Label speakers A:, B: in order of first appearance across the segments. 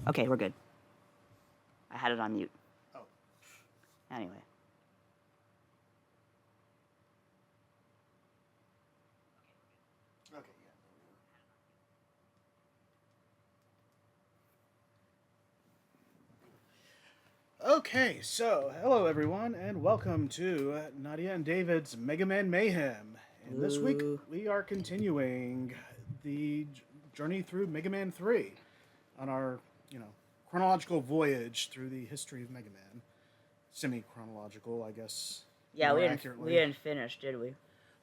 A: Okay, we're good. I had it on mute.
B: Oh.
A: Anyway.
B: Okay, yeah. Okay, so hello everyone, and welcome to Nadia and David's Mega Man Mayhem. And this week
A: Ooh.
B: we are continuing the journey through Mega Man 3 on our, chronological voyage through the history of Mega Man. Semi-chronological, I guess.
A: Yeah,
B: More
A: we
B: accurately.
A: didn't finish, did we?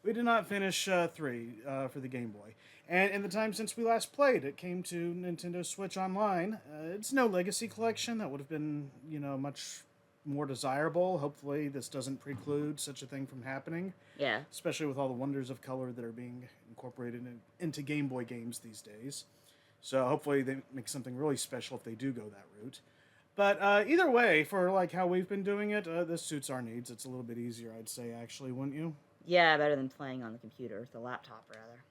B: We did not finish 3 for the Game Boy. And in the time since we last played, it came to Nintendo Switch Online. It's no Legacy Collection. That would have been, much more desirable. Hopefully, this doesn't preclude such a thing from happening.
A: Yeah.
B: Especially with all the wonders of color that are being incorporated into Game Boy games these days. So hopefully they make something really special if they do go that route. But either way, for like how we've been doing it, this suits our needs. It's a little bit easier, I'd say, actually, wouldn't you?
A: Yeah, better than playing on the computer, the laptop, rather.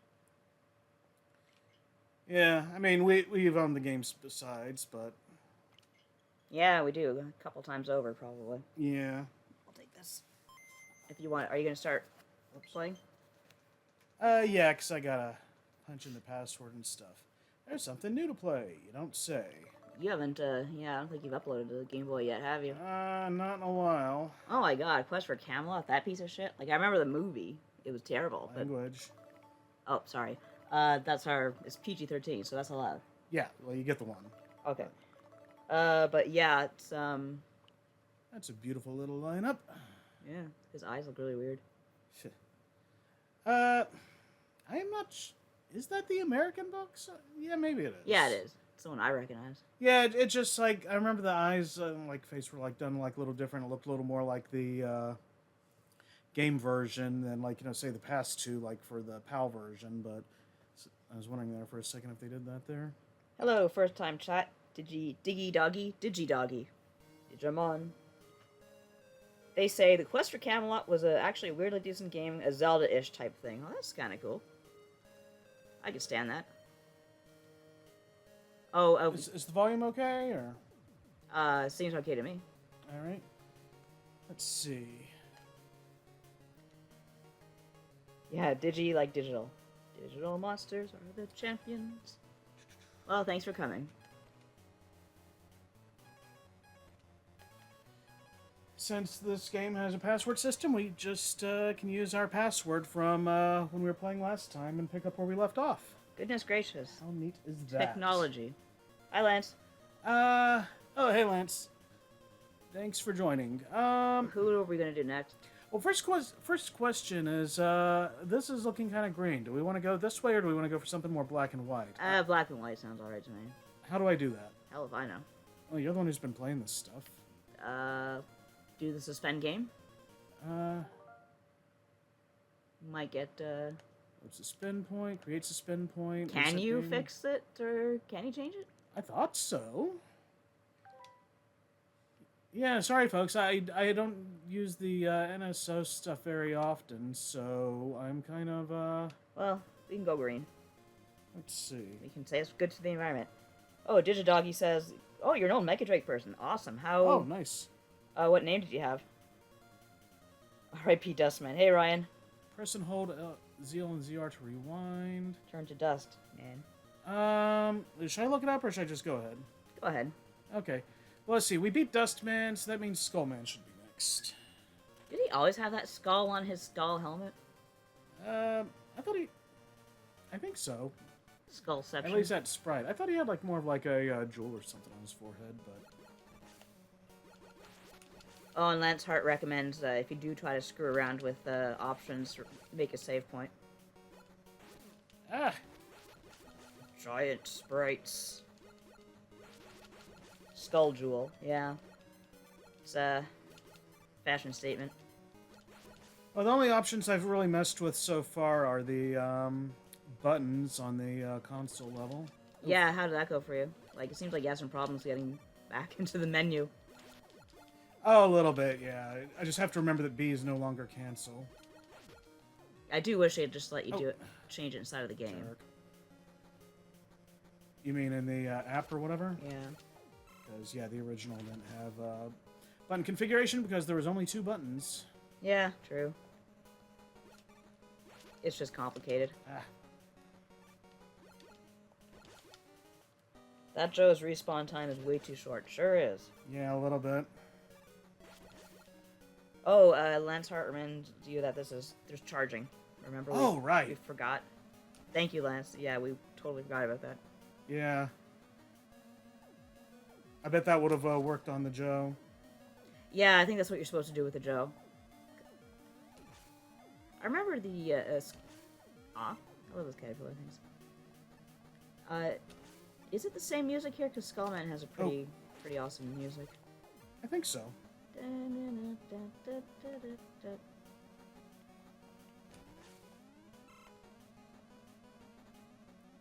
B: Yeah, I mean, we've owned the games besides, but...
A: Yeah, we do. A couple times over, probably.
B: Yeah.
A: I'll take this. If you want, are you going to start playing?
B: Yeah, because I gotta punch in the password and stuff. There's something new to play, you don't say.
A: You haven't, yeah, I don't think you've uploaded to the Game Boy yet, have you?
B: Not in a while.
A: Oh my god, Quest for Camelot, that piece of shit? Like, I remember the movie. It was terrible.
B: Language.
A: But... Oh, sorry. It's PG-13, so that's allowed.
B: Yeah, well, you get the one.
A: Okay. But yeah, it's,
B: That's a beautiful little lineup.
A: Yeah, his eyes look really weird.
B: I am not... Is that the American box? Yeah, maybe it is.
A: Yeah, it is. It's the one I recognize.
B: Yeah, it just, like, I remember the eyes, face were, like, done, like, a little different. It looked a little more like the, game version than, like, say the past two, like, for the PAL version, but I was wondering there for a second if they did that there.
A: Hello, first time chat. Diggy doggy, Digidoggy. Digimon. They say the Quest for Camelot was actually a weirdly decent game, a Zelda-ish type thing. Oh, that's kind of cool. I can stand that. Oh,
B: is the volume okay, or?
A: Seems okay to me.
B: Alright. Let's see.
A: Yeah, Digi like digital. Digital monsters are the champions. Well, thanks for coming.
B: Since this game has a password system, we just can use our password from when we were playing last time and pick up where we left off.
A: Goodness gracious.
B: How neat is that?
A: Technology. Hi, Lance.
B: Oh, hey, Lance. Thanks for joining.
A: Who are we going to do next?
B: Well, first question is, this is looking kind of green. Do we want to go this way, or do we want to go for something more black and white?
A: Black and white sounds alright to me.
B: How do I do that?
A: Hell if I know.
B: Oh, you're the one who's been playing this stuff.
A: Do the suspend game? Might get,
B: What's the spin point? Creates a spin point.
A: Can you fix it, or can you change it?
B: I thought so. Yeah, sorry folks, I don't use the NSO stuff very often, so I'm kind of,
A: Well, we can go green.
B: Let's see.
A: We can say it's good to the environment. Oh, Digidoggy says, oh, you're an old Mecha Drake person. Awesome. How...
B: Oh, nice.
A: What name did you have? R.I.P. Dustman. Hey, Ryan.
B: Press and hold ZL and ZR to rewind.
A: Turn to dust, man.
B: Should I look it up, or should I just go ahead?
A: Go ahead.
B: Okay. Well, let's see. We beat Dustman, so that means Skullman should be next.
A: Did he always have that skull on his skull helmet?
B: I think so.
A: Skullception.
B: At least that sprite. I thought he had like more of like a jewel or something on his forehead, but...
A: Oh, and Lance Hart recommends if you do try to screw around with options, make a save point.
B: Ah!
A: Giant sprites. Skull jewel, yeah. It's a fashion statement.
B: Well, the only options I've really messed with so far are the buttons on the console level.
A: Yeah, how did that go for you? Like, it seems like you have some problems getting back into the menu.
B: Oh, a little bit, yeah. I just have to remember that B is no longer cancel.
A: I do wish they'd just let you do it, change it inside of the game.
B: Jerk. You mean in the app or whatever?
A: Yeah.
B: Because, yeah, the original didn't have button configuration because there was only 2 buttons.
A: Yeah, true. It's just complicated.
B: Ah.
A: That Joe's respawn time is way too short. Sure is.
B: Yeah, a little bit.
A: Oh, Lance Hart reminds you that there's charging. Remember?
B: Right.
A: We forgot. Thank you, Lance. Yeah, we totally forgot about that.
B: Yeah. I bet that would have worked on the Joe.
A: Yeah, I think that's what you're supposed to do with the Joe. I remember the, I love those caterpillar things. Is it the same music here? Because Skullman has a pretty awesome music.
B: I think so.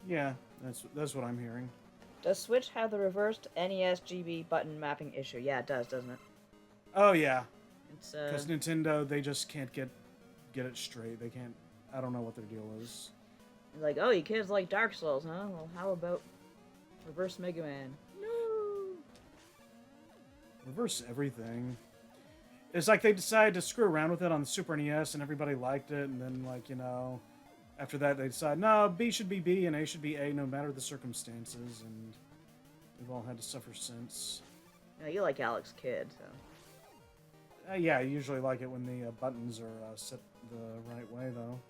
B: Yeah, that's what I'm hearing.
A: Does Switch have the reversed NES GB button mapping issue? Yeah, it does, doesn't it?
B: Oh yeah.
A: It's
B: because Nintendo, they just can't get it straight. They can't. I don't know what their deal is.
A: Like, oh, you kids like Dark Souls, huh? Well, how about reverse Mega Man? No.
B: Reverse everything. It's like they decided to screw around with it on the Super NES, and everybody liked it, and then after that they decide no, B should be B and A should be A, no matter the circumstances, and we've all had to suffer since.
A: Yeah, you like Alex Kidd, so.
B: Yeah, I usually like it when the buttons are set the right way, though.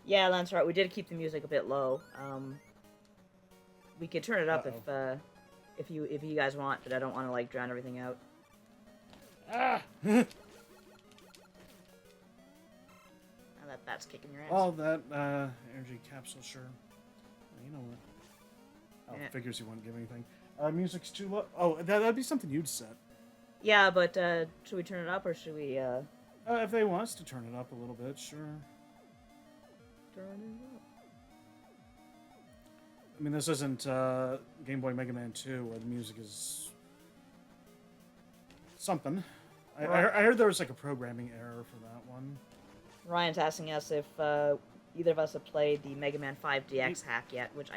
A: Yeah, that's right. We did keep the music a bit low. We could turn it up if you guys want, but I don't want to like drown everything out.
B: Ah!
A: Now that's kicking your ass.
B: Oh, that energy capsule, sure. You know what? Oh,
A: Yeah.
B: Figures you wouldn't give anything. Music's too low. Oh, that'd be something you'd set.
A: Yeah, but should we turn it up or should we?
B: If they want us to turn it up a little bit, sure.
A: Turn it up.
B: I mean, this isn't Game Boy Mega Man 2 where the music is something. I heard there was like a programming error for that one.
A: Ryan's asking us if either of us have played the Mega Man 5 DX hack yet, which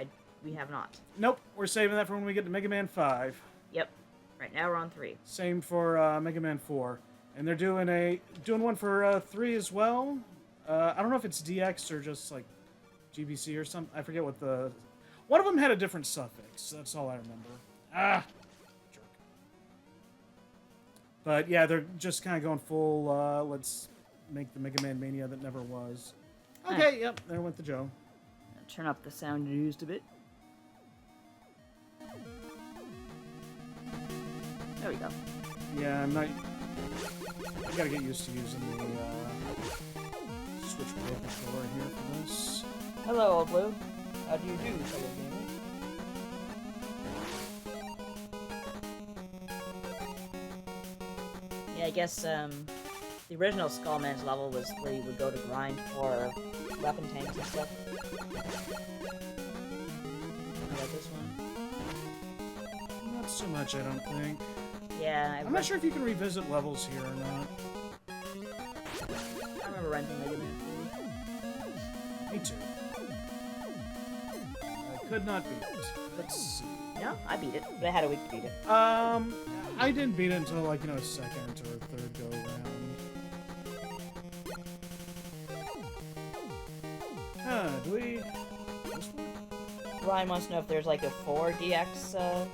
A: we have not.
B: Nope, we're saving that for when we get to Mega Man 5.
A: Yep. Right now we're on 3.
B: Same for Mega Man 4. And they're doing one for 3 as well. I don't know if it's DX or just like GBC or something. I forget what the... One of them had a different suffix. That's all I remember. Ah! Jerk. But yeah, they're just kind of going full, let's make the Mega Man Mania that never was. Okay, yep, there went the Joe.
A: Turn up the sound used a bit. There we go.
B: Yeah, I'm not... I gotta get used to using the Switch Pro controller here for this.
A: Hello, Old Blue. How do you do, fellow gamer? Yeah, I guess the original Skullman's level was where you would go to grind for weapon tanks and stuff. How about this one?
B: Not so much, I don't think.
A: Yeah,
B: I'm not sure if you can revisit levels here or not.
A: I remember renting Mega Man 3.
B: Me too. I could not beat it. Let's see.
A: No, I beat it, but I had a week to beat it.
B: I didn't beat it until like, second or third go around. Do we... This one?
A: Ryan wants to know if there's like a 4DX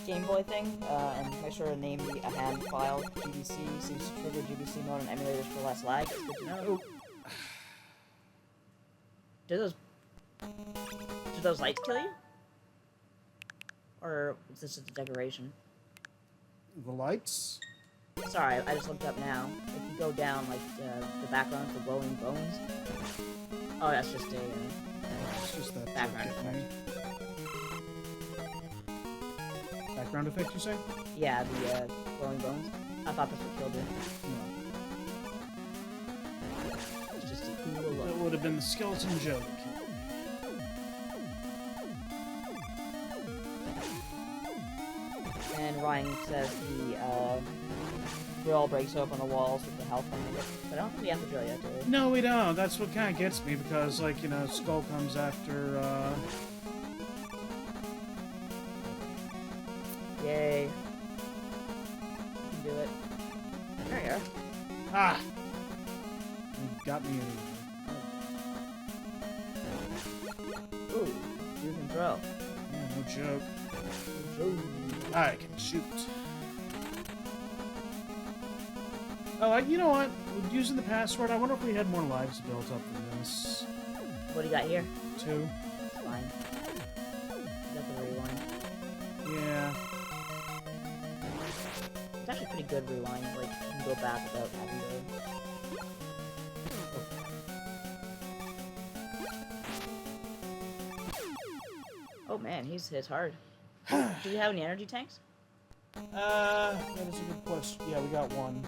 A: Game Boy thing, and make sure to name a hand file. GBC seems to trigger GBC mode on emulators for less lag. It's good to know. Do those lights kill you? Or is this just a decoration?
B: The lights?
A: Sorry, I just looked up now. If you go down, like, the background for glowing bones. Oh, that's just a
B: It's just that
A: background
B: thing.
A: effect.
B: Background effect, you say?
A: Yeah, the glowing bones. I thought this would kill you.
B: No.
A: It's just a cool look.
B: That would have been the Skeleton Joe that killed me.
A: And Ryan says the grill breaks open the walls with the health on it. But I don't think we have to drill yet, do we?
B: No, we don't. That's what kind of gets me because, like, Skull comes after,
A: Yay. You can do it. There you are.
B: Ah! You got me anyway.
A: Ooh, you can throw.
B: Yeah, no joke. I can shoot. Oh, you know what? Using the password, I wonder if we had more lives built up than this.
A: What do you got here?
B: 2.
A: Fine. You got the rewind.
B: Yeah.
A: It's actually pretty good rewind. Like, you can go back without having to... Oh man, he's hit hard. Do we have any energy tanks?
B: That is a good question. Yeah, we got one.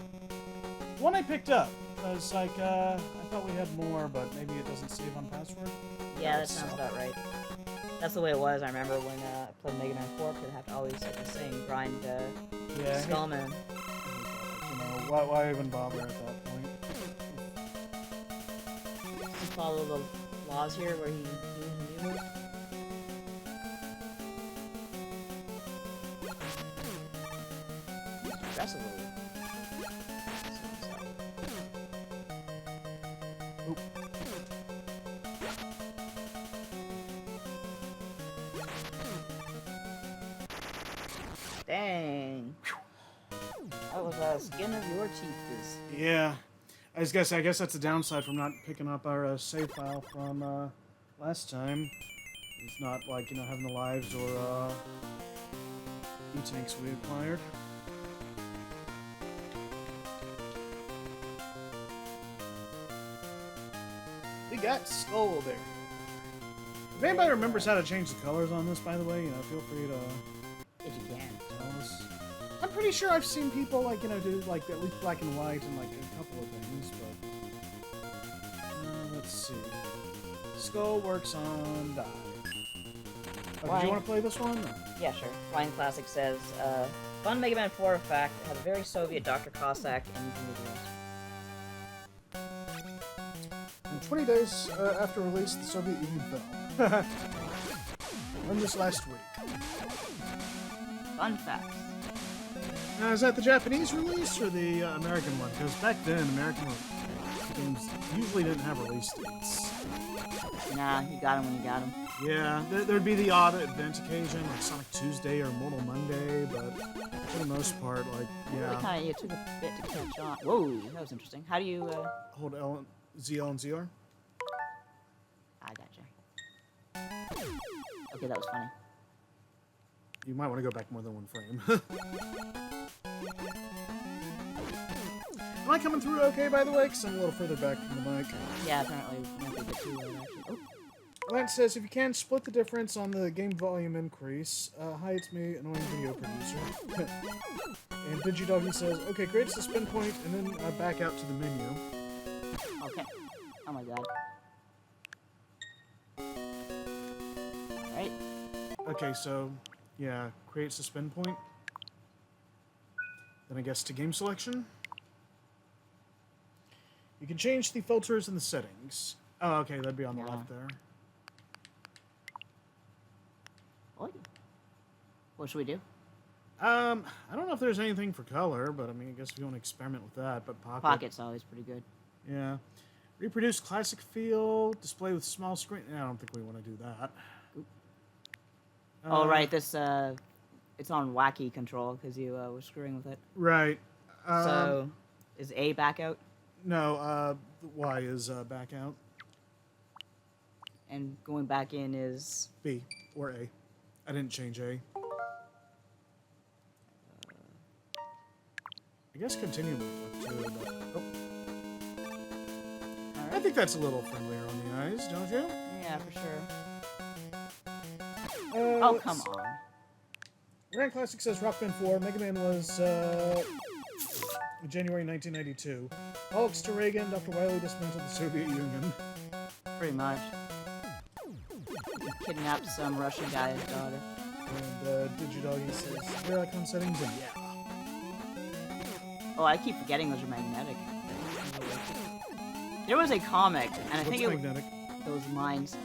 B: One I picked up. Because, like, I thought we had more, but maybe it doesn't save on password.
A: Yeah, that sounds about right. That's the way it was. I remember when I played Mega Man 4, I'd have to always, like the saying, grind
B: yeah,
A: Skullman.
B: You know, why even bother at that point?
A: Just follow the laws here where he moves. Aggressive a little.
B: Oop.
A: Dang. That was skin of your teeth.
B: Yeah. I guess that's the downside from not picking up our save file from last time. It's not like, you know, having the lives or E-tanks we acquired. We got Skull there. If anybody remembers how to change the colors on this, by the way, you know, feel free to
A: If you can.
B: tell us. I'm pretty sure I've seen people, like, you know, do, like, at least black and white and, like, a couple of things, but... let's see. Skull works on die. Oh, do you want to play this one? Or?
A: Yeah, sure. Flying Classic says, fun Mega Man 4 fact, it had a very Soviet Dr. Cossack and
B: And 20 days after release, the Soviet Union fell. Learned this last week.
A: Fun facts.
B: Now, is that the Japanese release or the American one? Because back then, American games usually didn't have release dates.
A: Nah, you got him when you got him.
B: Yeah, there'd be the odd event occasion, like Sonic Tuesday or Mortal Monday, but for the most part, like, yeah.
A: It took a bit to catch on. Whoa, that was interesting. How do you,
B: Hold ZL and ZR?
A: I gotcha. Okay, that was funny.
B: You might want to go back more than one frame. Am I coming through okay, by the way? Because I'm a little further back from the mic.
A: Yeah, apparently it might be a bit too loud, actually. Oh.
B: Lance says, if you can, split the difference on the game volume increase. Hi, it's me, annoying video producer. And DigiDoggy says, okay, create a spin point, and then back out to the menu.
A: Okay. Oh my god. Alright.
B: Okay, so, yeah, creates a spin point. Then I guess to game selection. You can change the filters and the settings. Oh, okay, that'd be on the left there.
A: What should we do?
B: I don't know if there's anything for color, but I mean, I guess if you want to experiment with that, but
A: Pocket's always pretty good.
B: Yeah. Reproduce classic feel, display with small screen. I don't think we want to do that.
A: Oh, right, this, it's on wacky control, because you were screwing with it.
B: Right.
A: So, is A back out?
B: No, Y is back out.
A: And going back in is...
B: B, or A. I didn't change A. I guess continue would work too, but... Oh.
A: Right.
B: I think that's a little friendlier on the eyes, don't you?
A: Yeah, for sure. Oh, come on.
B: Grand Classic says Rock Band 4. Mega Man was January 1992. Alex to Reagan, Dr. Wily dismantled the Soviet Union.
A: Pretty much. Kidnapped some Russian guy's daughter.
B: And DigiDoggy says, your icon settings, and yeah.
A: Oh, I keep forgetting those are magnetic. There was a comic, and I think it was those mines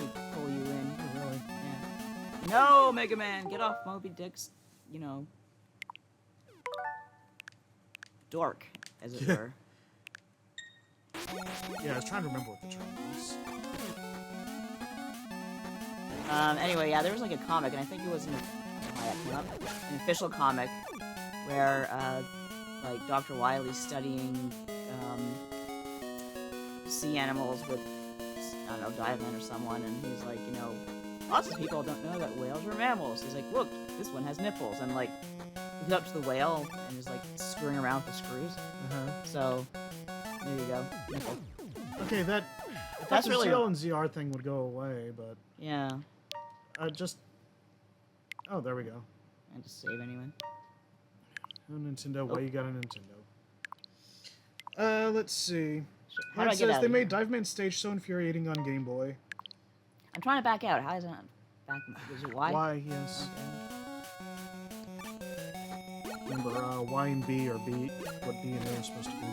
A: would pull you in.
B: Oh, really?
A: Yeah. No, Mega Man, get off Moby Dick's you know, dork, as it were.
B: Yeah, I was trying to remember what the term was.
A: Anyway, yeah, there was like a comic, and I think it was an official comic where, like, Dr. Wily's studying, sea animals with, I don't know, divemen or someone, and he's like, you know, lots of people don't know that whales are mammals. He's like, look, this one has nipples, and like, he goes up to the whale and is like screwing around with the screws. So, there you go, nipple.
B: Okay, that's the
A: really
B: ZL and ZR thing would go away, but
A: yeah.
B: Oh, there we go.
A: And just save anyway.
B: Oh, Nintendo, why you got a Nintendo? Let's see.
A: How do I
B: It
A: get
B: says
A: out
B: they
A: of
B: made
A: here?
B: Dive Man stage so infuriating on Game Boy.
A: I'm trying to back out. How is it not back? Is it Y?
B: Y, yes.
A: Okay.
B: Remember, Y and B are B, what B and A are supposed to be.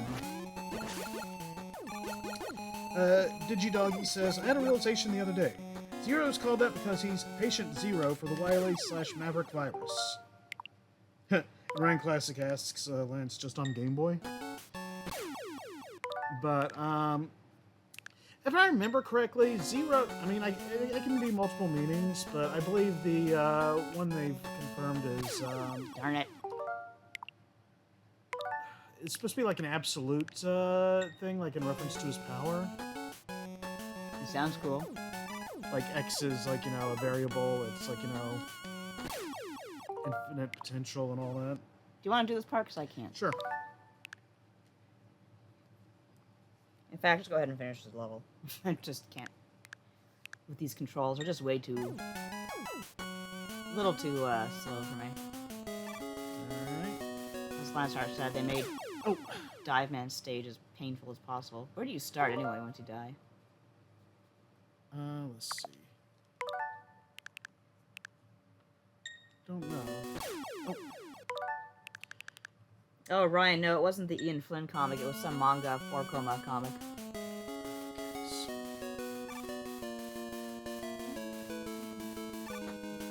B: Digidoggy says, I had a realization the other day. Zero's called that because he's Patient Zero for the Wily/Maverick virus. Ryan Classic asks, Lance, just on Game Boy? But, if I remember correctly, Zero, I mean, it can be multiple meanings, but I believe the one they've confirmed is,
A: Darn it.
B: it's supposed to be like an absolute thing, like in reference to his power.
A: It sounds cool.
B: Like X is like, you know, a variable, it's like, you know, infinite potential and all that.
A: Do you want to do this part? Because I can't.
B: Sure.
A: In fact, just go ahead and finish this level. I just can't. With these controls, they're just way too... a little too slow for me.
B: Alright.
A: As Landstar said, they made Dive Man stage as painful as possible. Where do you start anyway once you die?
B: Let's see. Don't know.
A: Oh, Ryan, no, it wasn't the Ian Flynn comic. It was some manga 4-coma comic.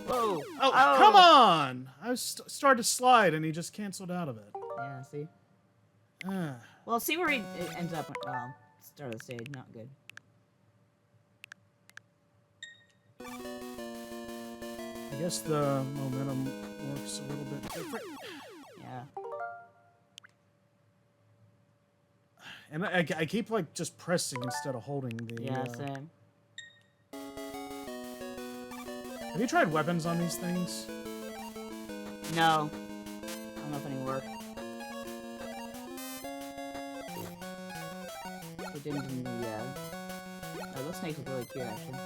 A: Whoa!
B: Oh, come on! I was started to slide and he just canceled out of it.
A: Yeah, see?
B: Ah.
A: Well, see where he ends up. Well, start of the stage, not good.
B: I guess the momentum works a little bit different.
A: Yeah.
B: And I keep, like, just pressing instead of holding the...
A: Yeah, same.
B: Have you tried weapons on these things?
A: No. I don't know if any work. They didn't in the, oh, those snakes look really cute, actually.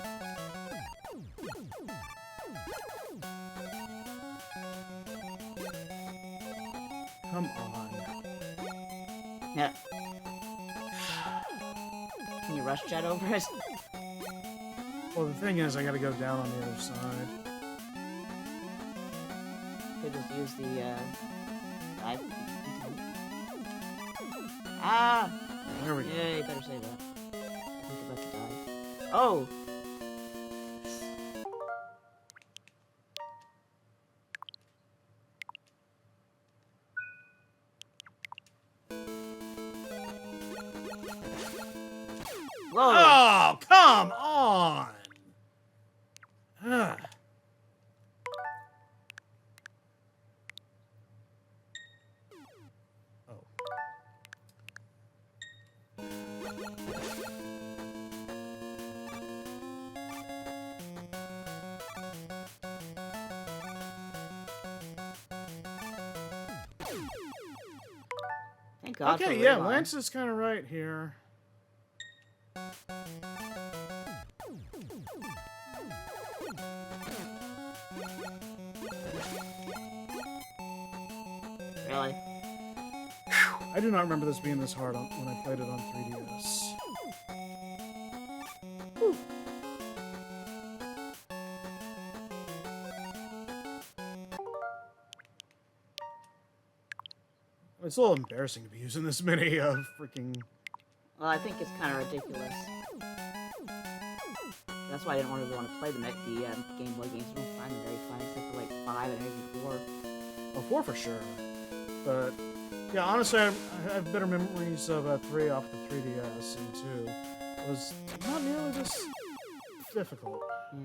B: Come on.
A: Yeah. Can you rush jet over it?
B: Well, the thing is, I gotta go down on the other side.
A: Could just use the, dive. Ah!
B: There we go.
A: Yeah, you better say that. I think about to die. Oh! Whoa!
B: Oh, come on! Ah. Oh.
A: Thank God for
B: Okay, yeah,
A: Raymond.
B: Lance is kind of right here.
A: Really?
B: I do not remember this being this hard when I played it on 3DS.
A: Whew.
B: It's a little embarrassing to be using this many freaking...
A: Well, I think it's kind of ridiculous. That's why I didn't really want to play the Game Boy games. I don't find them very fun, except for like 5 and maybe 4.
B: Well, 4 for sure. But yeah, honestly, I have better memories of 3 off the 3DS, and 2 was not nearly this difficult.
A: Yeah.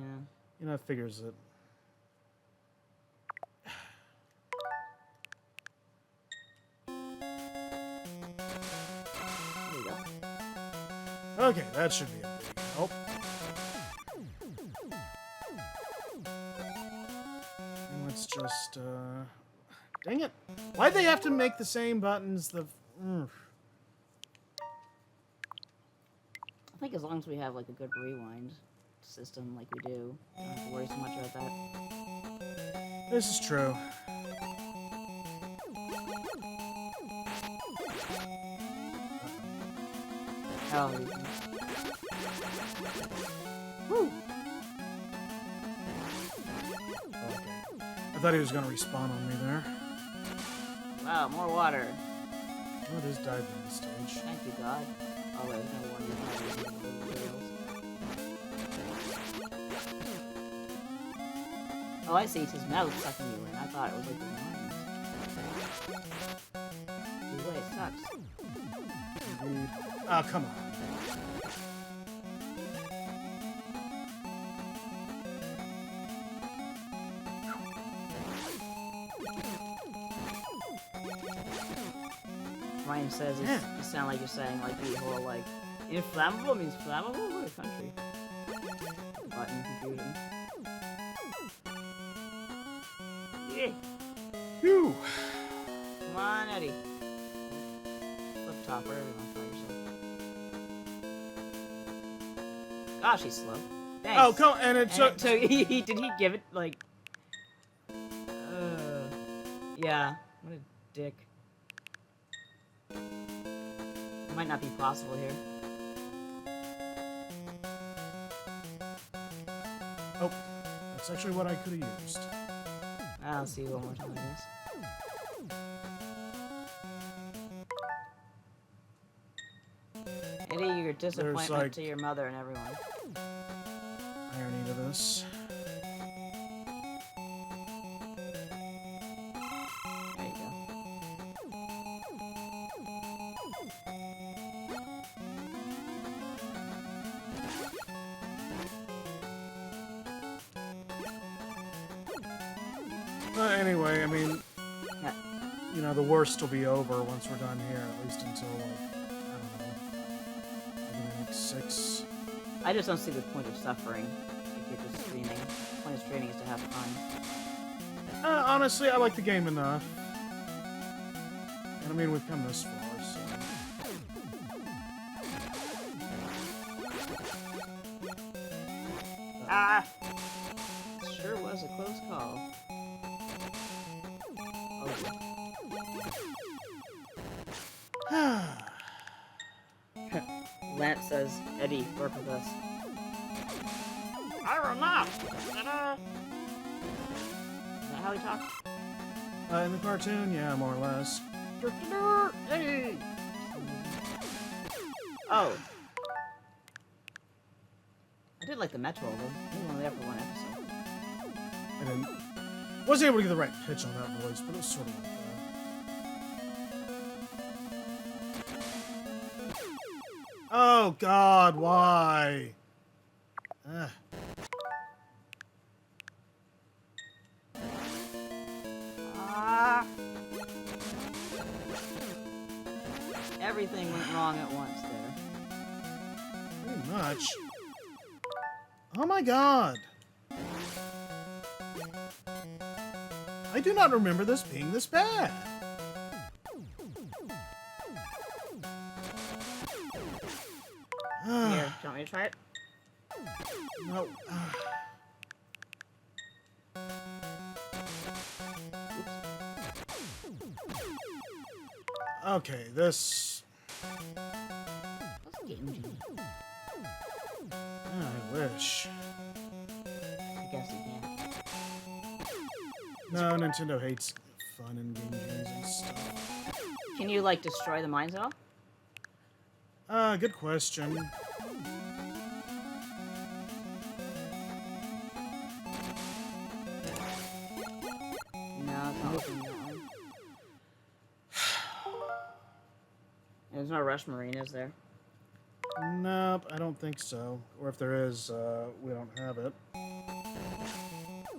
B: You know, it figures it.
A: There you go.
B: Okay, that should be a big help. And let's just, dang it. Why'd they have to make the same buttons?
A: I think as long as we have like a good rewind system like we do, don't have to worry so much about that.
B: This is true.
A: Oh. Woo!
B: Okay. I thought he was going to respawn on me there.
A: Wow, more water.
B: Oh, it is died in this stage.
A: Thank you, God. Oh, there's no water. Oh, I see. It's his mouth sucking you in. I thought it was like the lines. Either way, it sucks.
B: Indeed. Oh, come on.
A: Ryan says you sound like you're saying like the whole like inflammable means flammable? What a country. Button confusion. Yeah.
B: Phew.
A: Come on, Eddie. Flip top, wherever you want to find yourself. Gosh, he's slow. Thanks.
B: Oh, come on. And it took.
A: So did he give it like? Yeah. What a dick. It might not be possible here.
B: Oh, that's actually what I could have used.
A: I'll see you one more time, I guess. Eddie, your disappointment
B: like
A: to your mother and everyone.
B: irony to this.
A: There you go.
B: Anyway, I mean,
A: Yeah.
B: you know, the worst will be over once we're done here, at least until, like, I don't know, maybe the next 6.
A: I just don't see the point of suffering if you're just streaming. The point of streaming is to have fun.
B: Honestly, I like the game enough. And I mean, we've come this far, so...
A: Ah! Sure was a close call. Oh. Lance says, Eddie, work with us. I will not! Ta-da! Is that how he talks?
B: In the cartoon, yeah, more or less.
A: Eddie! Oh. I did like the Metro one. He was only there for one episode.
B: I didn't... wasn't able to get the right pitch on that voice, but it was sort of like that. Oh, God, why? Ugh.
A: Ah. Everything went wrong at once there.
B: Pretty much. Oh my God. I do not remember this being this bad.
A: Here, do you want me to try it?
B: No. Okay, this...
A: What's the game genie?
B: I wish.
A: I guess you can.
B: No, Nintendo hates fun and game genies and stuff.
A: Can you, like, destroy the mines at all?
B: Good question.
A: No, it's not opening that way. There's no Rush Marine, is there?
B: Nope, I don't think so. Or if there is, we don't have it.
A: Oh,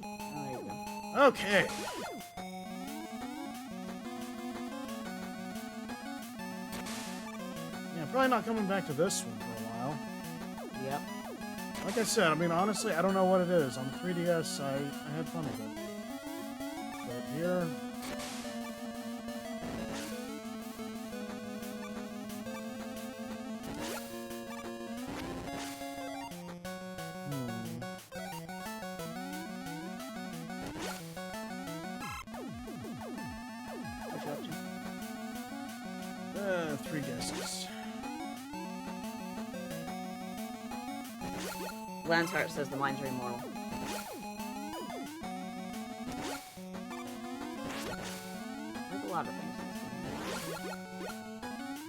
A: there you go.
B: Okay. Yeah, probably not coming back to this one for a while.
A: Yep.
B: Like I said, I mean, honestly, I don't know what it is. On the 3DS, I had fun with it. But here...
A: What you up to?
B: 3 guesses.
A: Lance Hart says the mines are immortal. There's a lot of things in this game.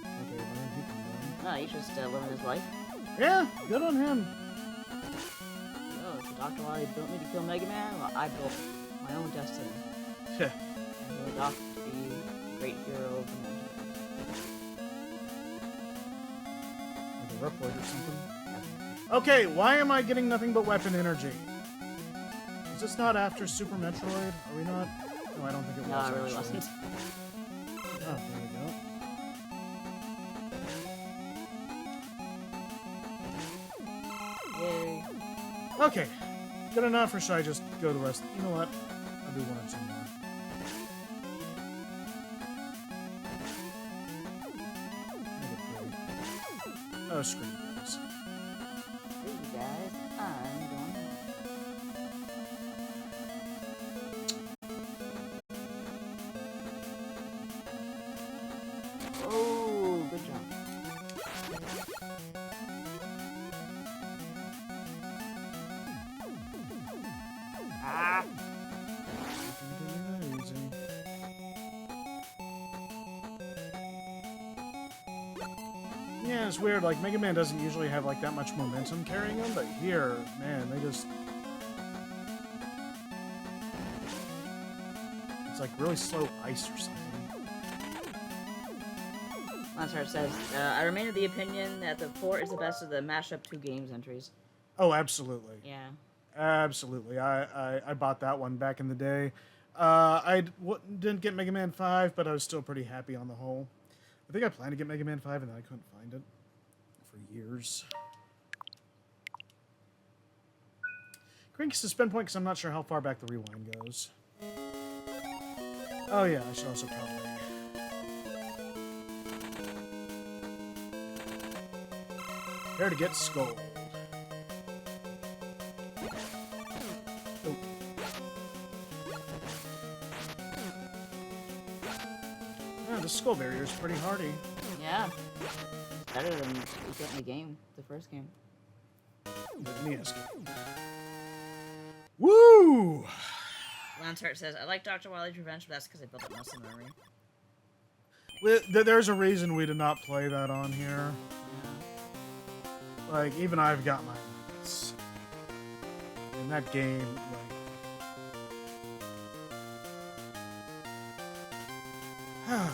B: Okay, where did he come
A: No, he's just living his life.
B: from? Yeah, good on him.
A: Oh, so Dr. Wily built me to kill Mega Man? Well, I built my own destiny.
B: Yeah.
A: And he'll off to be a great hero of the Ninja.
B: Like a Reploid or something. Okay, why am I getting nothing but weapon energy? Is this not after Super Metroid? Are we not? No, I don't think it was.
A: No, it really
B: actually.
A: wasn't.
B: Oh, there we go.
A: Yay.
B: Okay, good enough, or should I just go the rest? You know what? I'll do 1 or 2 more. Maybe 3. Oh, screw you guys.
A: Hey guys, I'm going home. Oh, good jump. Ah!
B: Yeah, it's weird. Like, Mega Man doesn't usually have, like, that much momentum carrying him, but here, man, they just... It's like really slow ice or something.
A: Lance says, I remain of the opinion that the 4 is the best of the mashup 2 games entries.
B: Oh, absolutely.
A: Yeah.
B: Absolutely. I bought that one back in the day. Didn't get Mega Man 5, but I was still pretty happy on the whole. I think I planned to get Mega Man 5, and then I couldn't find it for years. Cranky suspend point, because I'm not sure how far back the rewind goes. Oh yeah, I should also probably... Prepare to get skulled. Oh. Yeah, the skull barrier is pretty hardy.
A: Yeah. It's better than you get in the game, the first game.
B: Let me ask you. Woo!
A: Lance says, I like Dr. Wily's Revenge, but that's because I built up muscle memory.
B: There's a reason we did not play that on here. Like, even I've got my limits. In that game, like...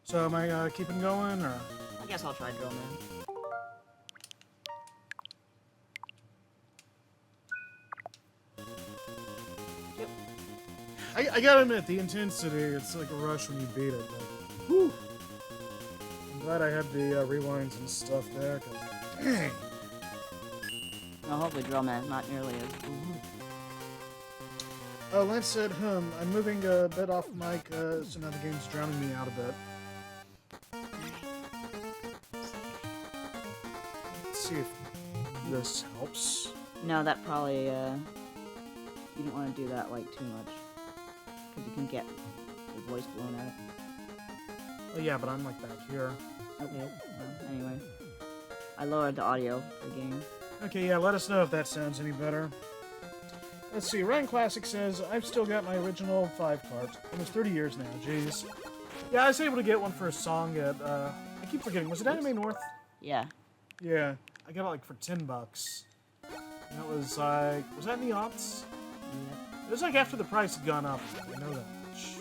B: So, am I keeping going, or...?
A: I guess I'll try Drill Man. Yep.
B: I gotta admit, the intensity, it's like a rush when you beat it. Like, whew! I'm glad I had the rewinds and stuff there, 'cause... Dang!
A: Well, hopefully Drill Man's not nearly as...
B: Oh, Lance said, I'm moving a bit off mic, so now the game's drowning me out a bit. Let's see if this helps.
A: No, that probably, you don't want to do that, like, too much. Because you can get your voice blown out.
B: Oh yeah, but I'm like back here.
A: Okay, well, anyway. I lowered the audio for the game.
B: Okay, yeah, let us know if that sounds any better. Let's see, Ryan Classic says, I've still got my original 5 cards. Almost 30 years now, jeez. Yeah, I was able to get one for a song at, I keep forgetting, was it Anime North?
A: Yeah.
B: Yeah, I got it like for $10. And it was like, was that in the aughts?
A: Yeah.
B: It was like after the price had gone up. I know that much.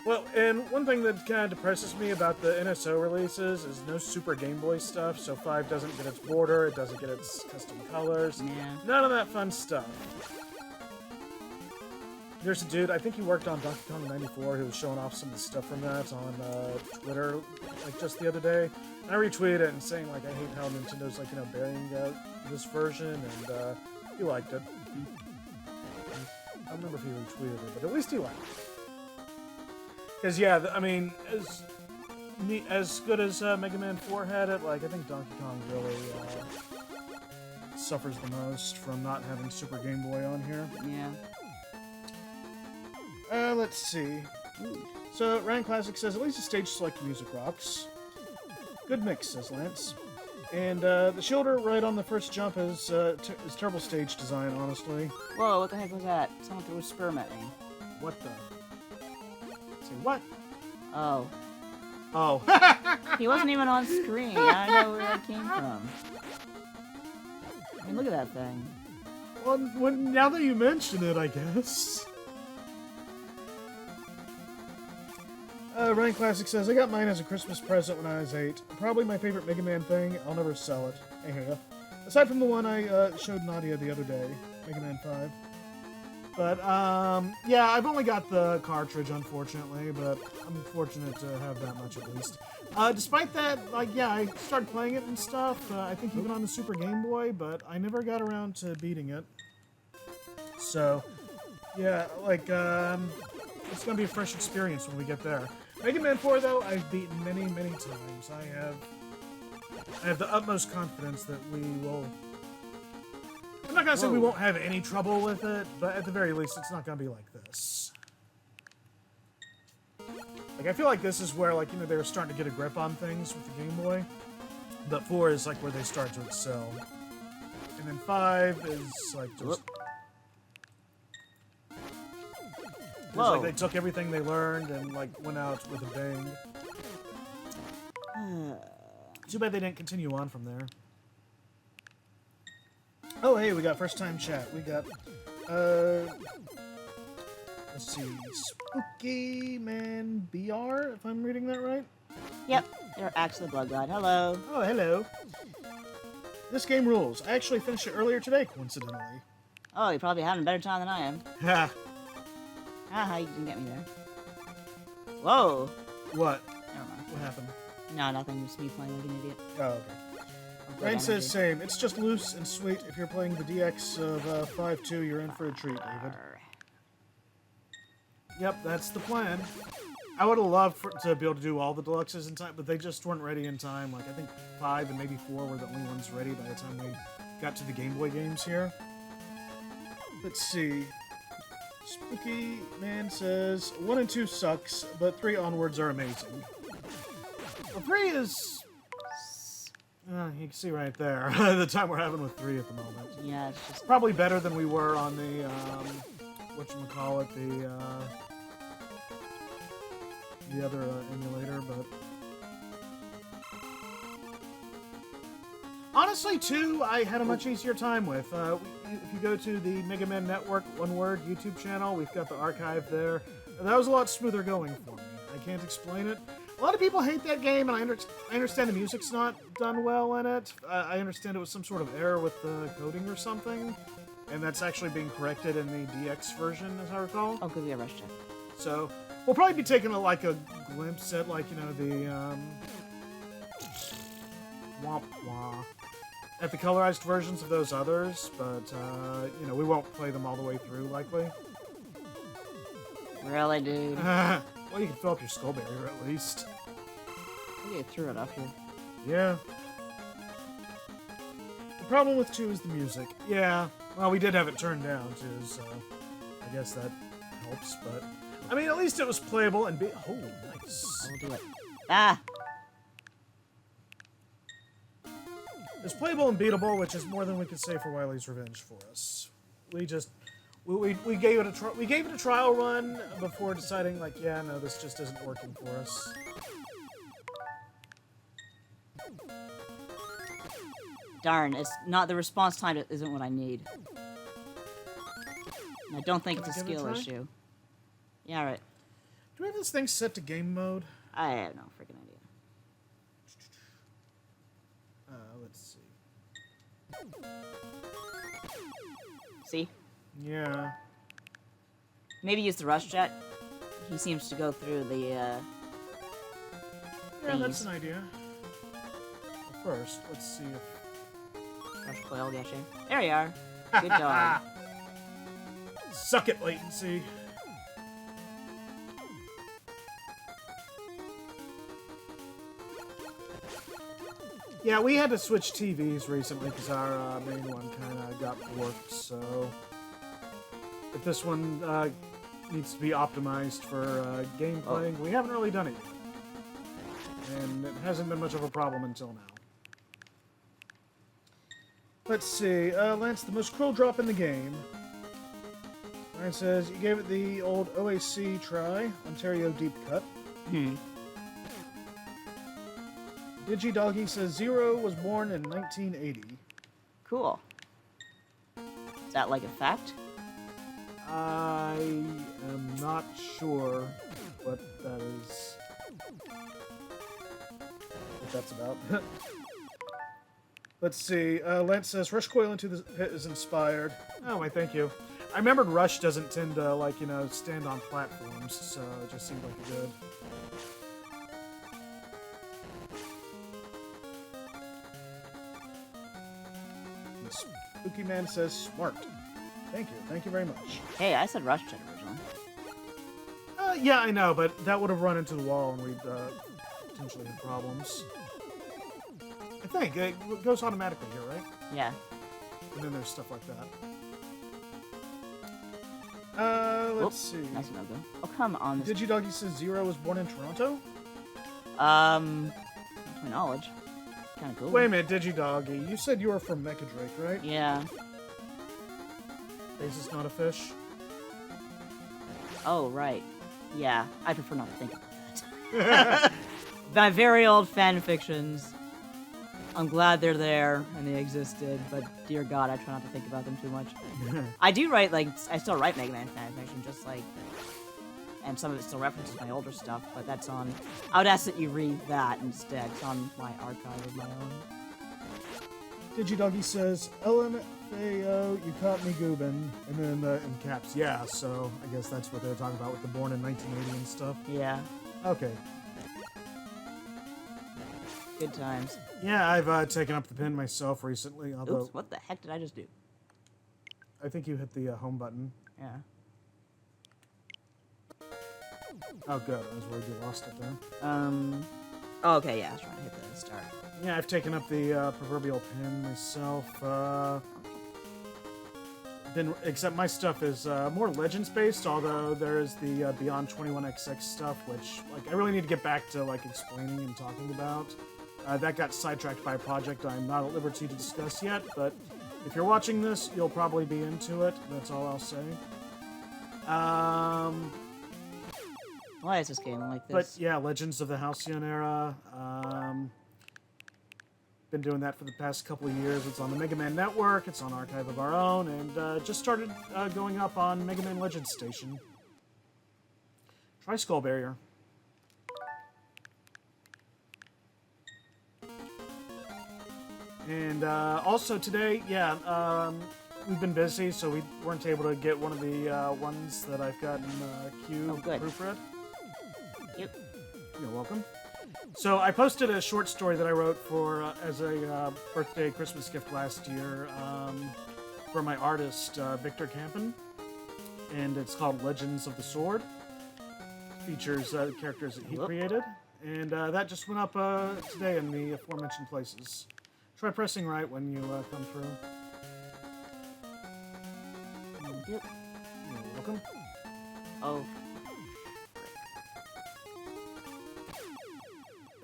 B: Well, and one thing that kind of depresses me about the NSO releases is no Super Game Boy stuff, so 5 doesn't get its border, it doesn't get its custom colors.
A: Yeah.
B: None of that fun stuff. There's a dude, I think he worked on Donkey Kong 94, who was showing off some of the stuff from that on Twitter, like, just the other day. And I retweeted it and saying, like, I hate how Nintendo's, like, you know, burying this version, and he liked it. I don't remember if he retweeted it, but at least he liked it. Because, yeah, I mean, as good as Mega Man 4 had it, like, I think Donkey Kong really suffers the most from not having Super Game Boy on here.
A: Yeah.
B: Let's see. So, Ryan Classic says, at least the stage select music rocks. Good mix, says Lance. And the shoulder right on the first jump is terrible stage design, honestly.
A: Whoa, what the heck was that? Someone threw a sperm at me.
B: What the? Say what?
A: Oh.
B: Oh.
A: He wasn't even on screen. I don't know where that came from. I mean, look at that thing.
B: Well, now that you mention it, I guess. Ryan Classic says, I got mine as a Christmas present when I was 8. Probably my favorite Mega Man thing. I'll never sell it. Here. Aside from the one I showed Nadia the other day, Mega Man 5. But, yeah, I've only got the cartridge, unfortunately, but I'm fortunate to have that much at least. Despite that, like, yeah, I started playing it and stuff, I think even on the Super Game Boy, but I never got around to beating it. So, yeah, like, it's gonna be a fresh experience when we get there. Mega Man 4, though, I've beaten many, many times. I have the utmost confidence that we will... I'm not gonna say we won't have any trouble with it, but at the very least, it's not gonna be like this. Like, I feel like this is where, like, you know, they were starting to get a grip on things with the Game Boy. But 4 is, like, where they start to excel. And then 5 is, like, just... It's like they took everything they learned and, like, went out with a bang. Too bad they didn't continue on from there. Oh, hey, we got first-time chat. We got, let's see, Spooky Man BR, if I'm reading that right?
A: Yep, they're actually Blood God. Hello.
B: Oh, hello. This game rules. I actually finished it earlier today, coincidentally.
A: Oh, you're probably having a better time than I am.
B: Ha.
A: Haha, you didn't get me there. Whoa.
B: What?
A: Never mind.
B: What happened?
A: No, nothing. Just me playing like an idiot.
B: Oh, okay. Ryan says same. It's just loose and sweet. If you're playing the DX of 5.2, you're in for a treat, David. Yep, that's the plan. I would have loved to be able to do all the deluxes in time, but they just weren't ready in time. Like, I think 5 and maybe 4 were the only ones ready by the time we got to the Game Boy games here. Let's see. Spooky Man says, 1 and 2 sucks, but 3 onwards are amazing. Well, 3 is... you can see right there, the time we're having with 3 at the moment.
A: Yeah, it's just...
B: Probably better than we were on the, whatchamacallit, the other emulator, but... Honestly, 2, I had a much easier time with. If you go to the Mega Man Network, one word, YouTube channel, we've got the archive there. That was a lot smoother going for me. I can't explain it. A lot of people hate that game, and I understand the music's not done well in it. I understand it was some sort of error with the coding or something, and that's actually being corrected in the DX version, as I recall.
A: I'll give you a rush check.
B: So, we'll probably be taking a glimpse at, like, you know, the, womp wah. At the colorized versions of those others, but, you know, we won't play them all the way through, likely.
A: Really, dude?
B: Well, you can fill up your skull barrier, at least.
A: You threw it up here.
B: Yeah. The problem with 2 is the music. Yeah, well, we did have it turned down, too, so I guess that helps, but... I mean, at least it was playable and oh, nice.
A: I will do it. Ah!
B: It's playable and beatable, which is more than we could say for Wily's Revenge for us. We just... We gave it a trial run before deciding, like, yeah, no, this just isn't working for us.
A: Darn, it's not the response time isn't what I need. And I don't think it's a skill issue. Yeah, right.
B: Do we have this thing set to game mode?
A: I have no freaking idea.
B: Let's see.
A: See?
B: Yeah.
A: Maybe use the rush jet. He seems to go through the,
B: Yeah, that's
A: thingies.
B: an idea. Well, first, let's see if...
A: Rush coil gushing. There you are. Good dog.
B: Suck it, latency. Yeah, we had to switch TVs recently because our main one kind of got warped, so... If this one needs to be optimized for gameplay, we haven't really done it yet. And it hasn't been much of a problem until now. Let's see, Lance, the most cruel drop in the game. Ryan says, you gave it the old OAC try, Ontario Deep Cut. DigiDoggy says, Zero was born in 1980.
A: Cool. Is that like a fact?
B: I am not sure what that is. What that's about. Let's see. Lance says, Rush Coil into the Pit is inspired. Oh, why, thank you. I remembered Rush doesn't tend to, like, you know, stand on platforms, so it just seemed like a good. And Spooky Man says, smart. Thank you. Thank you very much.
A: Hey, I said rush jet originally.
B: Yeah, I know, but that would have run into the wall and we'd potentially have problems. I think. It goes automatically here, right?
A: Yeah.
B: And then there's stuff like that. Let's see.
A: That's no good. Oh, come on. This...
B: DigiDoggy says Zero was born in Toronto?
A: to my knowledge. Kind of cool.
B: Wait a minute, DigiDoggy. You said you were from Mechadrake, right?
A: Yeah.
B: Is this not a fish?
A: Oh, right. Yeah, I prefer not to think about that. My very old fan fictions. I'm glad they're there and they existed, but dear God, I try not to think about them too much. I do write, like, I still write Mega Man fan fiction, just like, and some of it still references my older stuff, but that's on, I would ask that you read that instead. It's on my archive of my own.
B: DigiDoggy says, LMFAO, you caught me goobin', and then in caps, yeah, so I guess that's what they're talking about with the born in 1980 and stuff.
A: Yeah.
B: Okay.
A: Good times.
B: Yeah, I've taken up the pen myself recently, although...
A: Oops, what the heck did I just do?
B: I think you hit the home button.
A: Yeah.
B: Oh, good. I was worried you lost it there.
A: Oh, okay, yeah, I was trying to hit the start.
B: Yeah, I've taken up the proverbial pen myself. Except my stuff is more Legends-based, although there is the Beyond 21XX stuff, which, like, I really need to get back to, like, explaining and talking about. That got sidetracked by a project I'm not at liberty to discuss yet, but if you're watching this, you'll probably be into it. That's all I'll say.
A: Why is this game like this?
B: But yeah, Legends of the Halcyon era. Been doing that for the past couple of years. It's on the Mega Man Network. It's on Archive of Our Own, and just started going up on Mega Man Legends Station. Try Skull Barrier. And also today, yeah, we've been busy, so we weren't able to get one of the ones that I've gotten queued proofread.
A: Yep.
B: You're welcome. So I posted a short story that I wrote for as a birthday Christmas gift last year for my artist Victor Campen, and it's called Legends of the Sword. Features characters that he created, and that just went up today in the aforementioned places. Try pressing right when you come through.
A: Yep.
B: You're welcome.
A: Oh.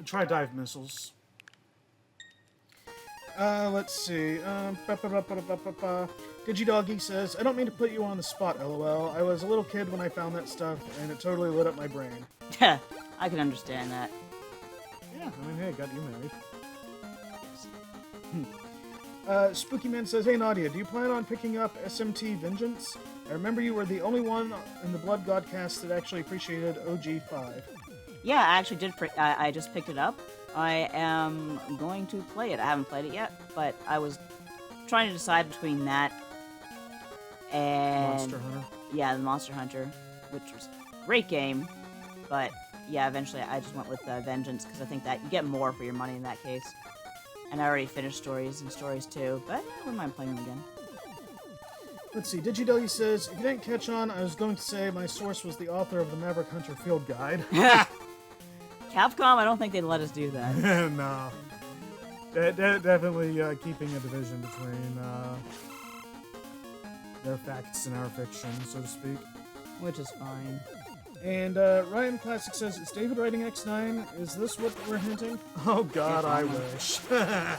B: Try dive missiles. Let's see. DigiDoggy says, I don't mean to put you on the spot, LOL. I was a little kid when I found that stuff, and it totally lit up my brain.
A: Yeah, I can understand that.
B: Yeah, I mean, hey, got you married. Spooky Man says, hey Nadia, do you plan on picking up SMT Vengeance? I remember you were the only one in the Blood God cast that actually appreciated OG5.
A: Yeah, I actually did. I just picked it up. I am going to play it. I haven't played it yet, but I was trying to decide between that and
B: Monster Hunter.
A: Yeah, the Monster Hunter, which was a great game, but yeah, eventually I just went with Vengeance because I think that you get more for your money in that case. And I already finished Stories and Stories 2, but I wouldn't mind playing them again.
B: Let's see, DigiDoggy says, if you didn't catch on, I was going to say my source was the author of the Maverick Hunter Field Guide.
A: Capcom, I don't think they'd let us do that.
B: No. Definitely keeping a division between their facts and our fiction, so to speak.
A: Which is fine.
B: And Ryan Classic says, is David writing X9? Is this what we're hinting? Oh god, I wish.
A: I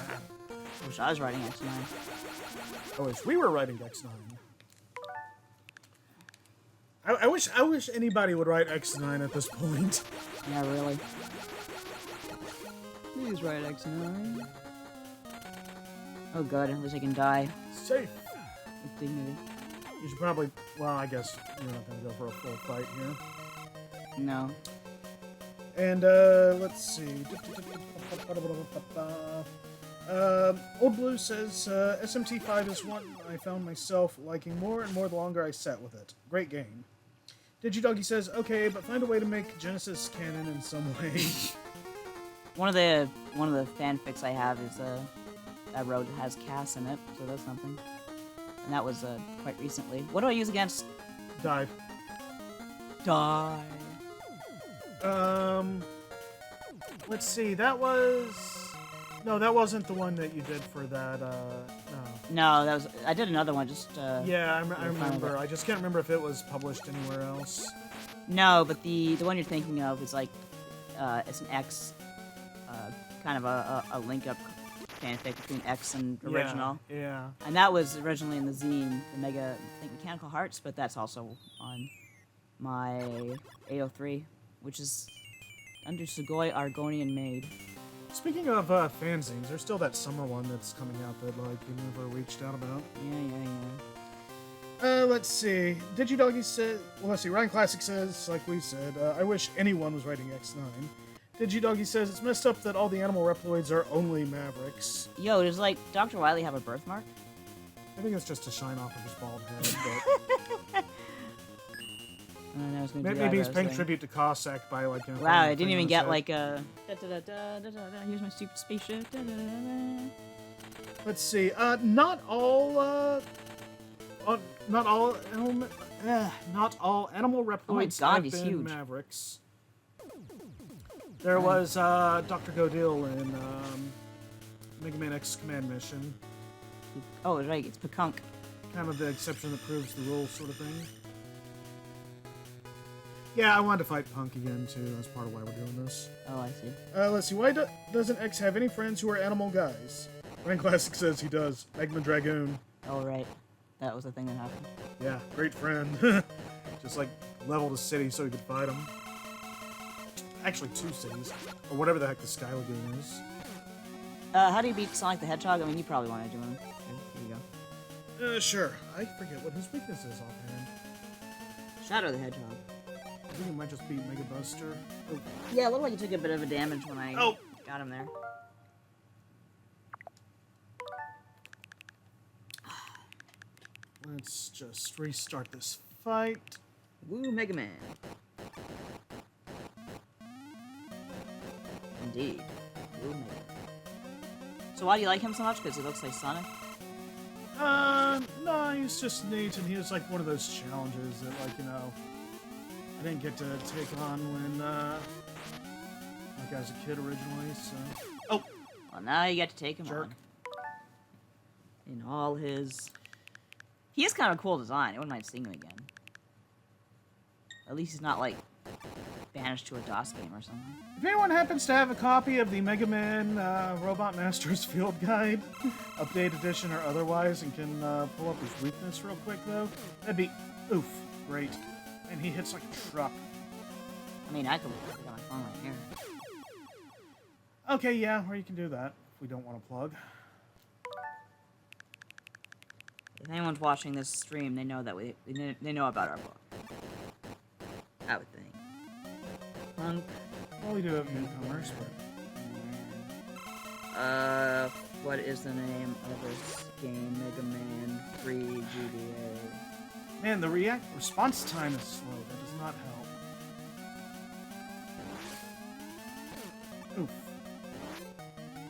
A: wish I was writing X9.
B: I wish we were writing X9. I wish anybody would write X9 at this point.
A: Yeah, really. Please write X9. Oh god, at least I can die.
B: Safe.
A: With dignity.
B: You should probably, well, I guess you're not going to go for a full fight here.
A: No.
B: And, let's see. Old Blue says, SMT5 is one I found myself liking more and more the longer I sat with it. Great game. DigiDoggy says, okay, but find a way to make Genesis canon in some way.
A: One of the fanfics I have is a road that has Cass in it, so that's something. And that was quite recently. What do I use against?
B: Dive.
A: Die.
B: Let's see, that was... No, that wasn't the one that you did for that, no.
A: No, that was... I did another one, just...
B: Yeah, I remember. I just can't remember if it was published anywhere else.
A: No, but the one you're thinking of is like... it's an X... kind of a link-up fanfic between X and original.
B: Yeah.
A: And that was originally in the zine, the Mega... I think Mechanical Hearts, but that's also on my AO3, which is under Sugoi Argonian Maid.
B: Speaking of fanzines, there's still that summer one that's coming out that like you never reached out about.
A: Yeah.
B: Let's see. DigiDoggy said, well, let's see. Ryan Classic says, like we said, I wish anyone was writing X9. DigiDoggy says it's messed up that all the animal Reploids are only Mavericks.
A: Yo, does like Dr. Wily have a birthmark?
B: I think it's just to shine off of his bald head, but maybe he's paying tribute to Cossack by like. You know,
A: wow, I didn't even get like a. Here's my stupid spaceship.
B: Let's see. Not all animal Reploids
A: God,
B: have
A: he's
B: been
A: huge.
B: Mavericks. There was Dr. Godil in Mega Man X Command Mission.
A: Oh, right, it's Pekunk.
B: Kind of the exception that proves the rule sort of thing. Yeah, I wanted to fight Punk again, too. That's part of why we're doing this.
A: Oh, I see.
B: Let's see. Why doesn't X have any friends who are animal guys? Ryan Classic says he does. Eggman Dragoon.
A: Oh, right. That was the thing that happened.
B: Yeah, great friend. Just, like, leveled a city so he could fight him. Actually, 2 cities. Or whatever the heck the Sky Lagoon is.
A: How do you beat Sonic the Hedgehog? I mean, you probably want to do him. Here you go.
B: Sure. I forget what his weakness is offhand.
A: Shadow the Hedgehog.
B: I think it might just be Mega Buster. Oh.
A: Yeah, it looked like he took a bit of a damage when I got him there.
B: Let's just restart this fight.
A: Woo, Mega Man. Indeed. Woo, Mega Man. So why do you like him so much? Because he looks like Sonic?
B: No, he's just neat, and he was like one of those challenges that, like, you know, I didn't get to take on when, like, I was a kid originally, so... Oh!
A: Well, now you get to take him
B: Jerk.
A: on. In all his... He has kind of a cool design. I wouldn't mind seeing him again. At least he's not, like, banished to a DOS game or something.
B: If anyone happens to have a copy of the Mega Man Robot Masters Field Guide, Update Edition or otherwise, and can pull up his weakness real quick, though, that'd be, oof, great. And he hits like a truck.
A: I mean, I could look at my phone right here.
B: Okay, yeah, or you can do that if we don't want to plug.
A: If anyone's watching this stream, they know that they know about our book. I would think. Punk.
B: Well, we do have newcomers, but...
A: What is the name of this game? Mega Man 3 GBA.
B: Man, the response time is slow. That does not help. Oof.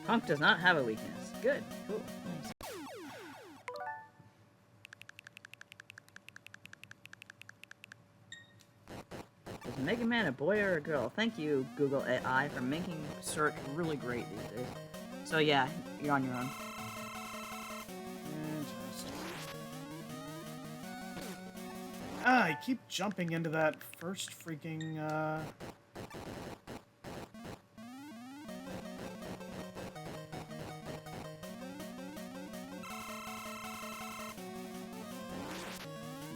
A: Punk does not have a weakness. Good. Cool. Nice. Is Mega Man a boy or a girl? Thank you, Google AI, for making search really great these days. So yeah, you're on your own.
B: Fantastic. I keep jumping into that first freaking,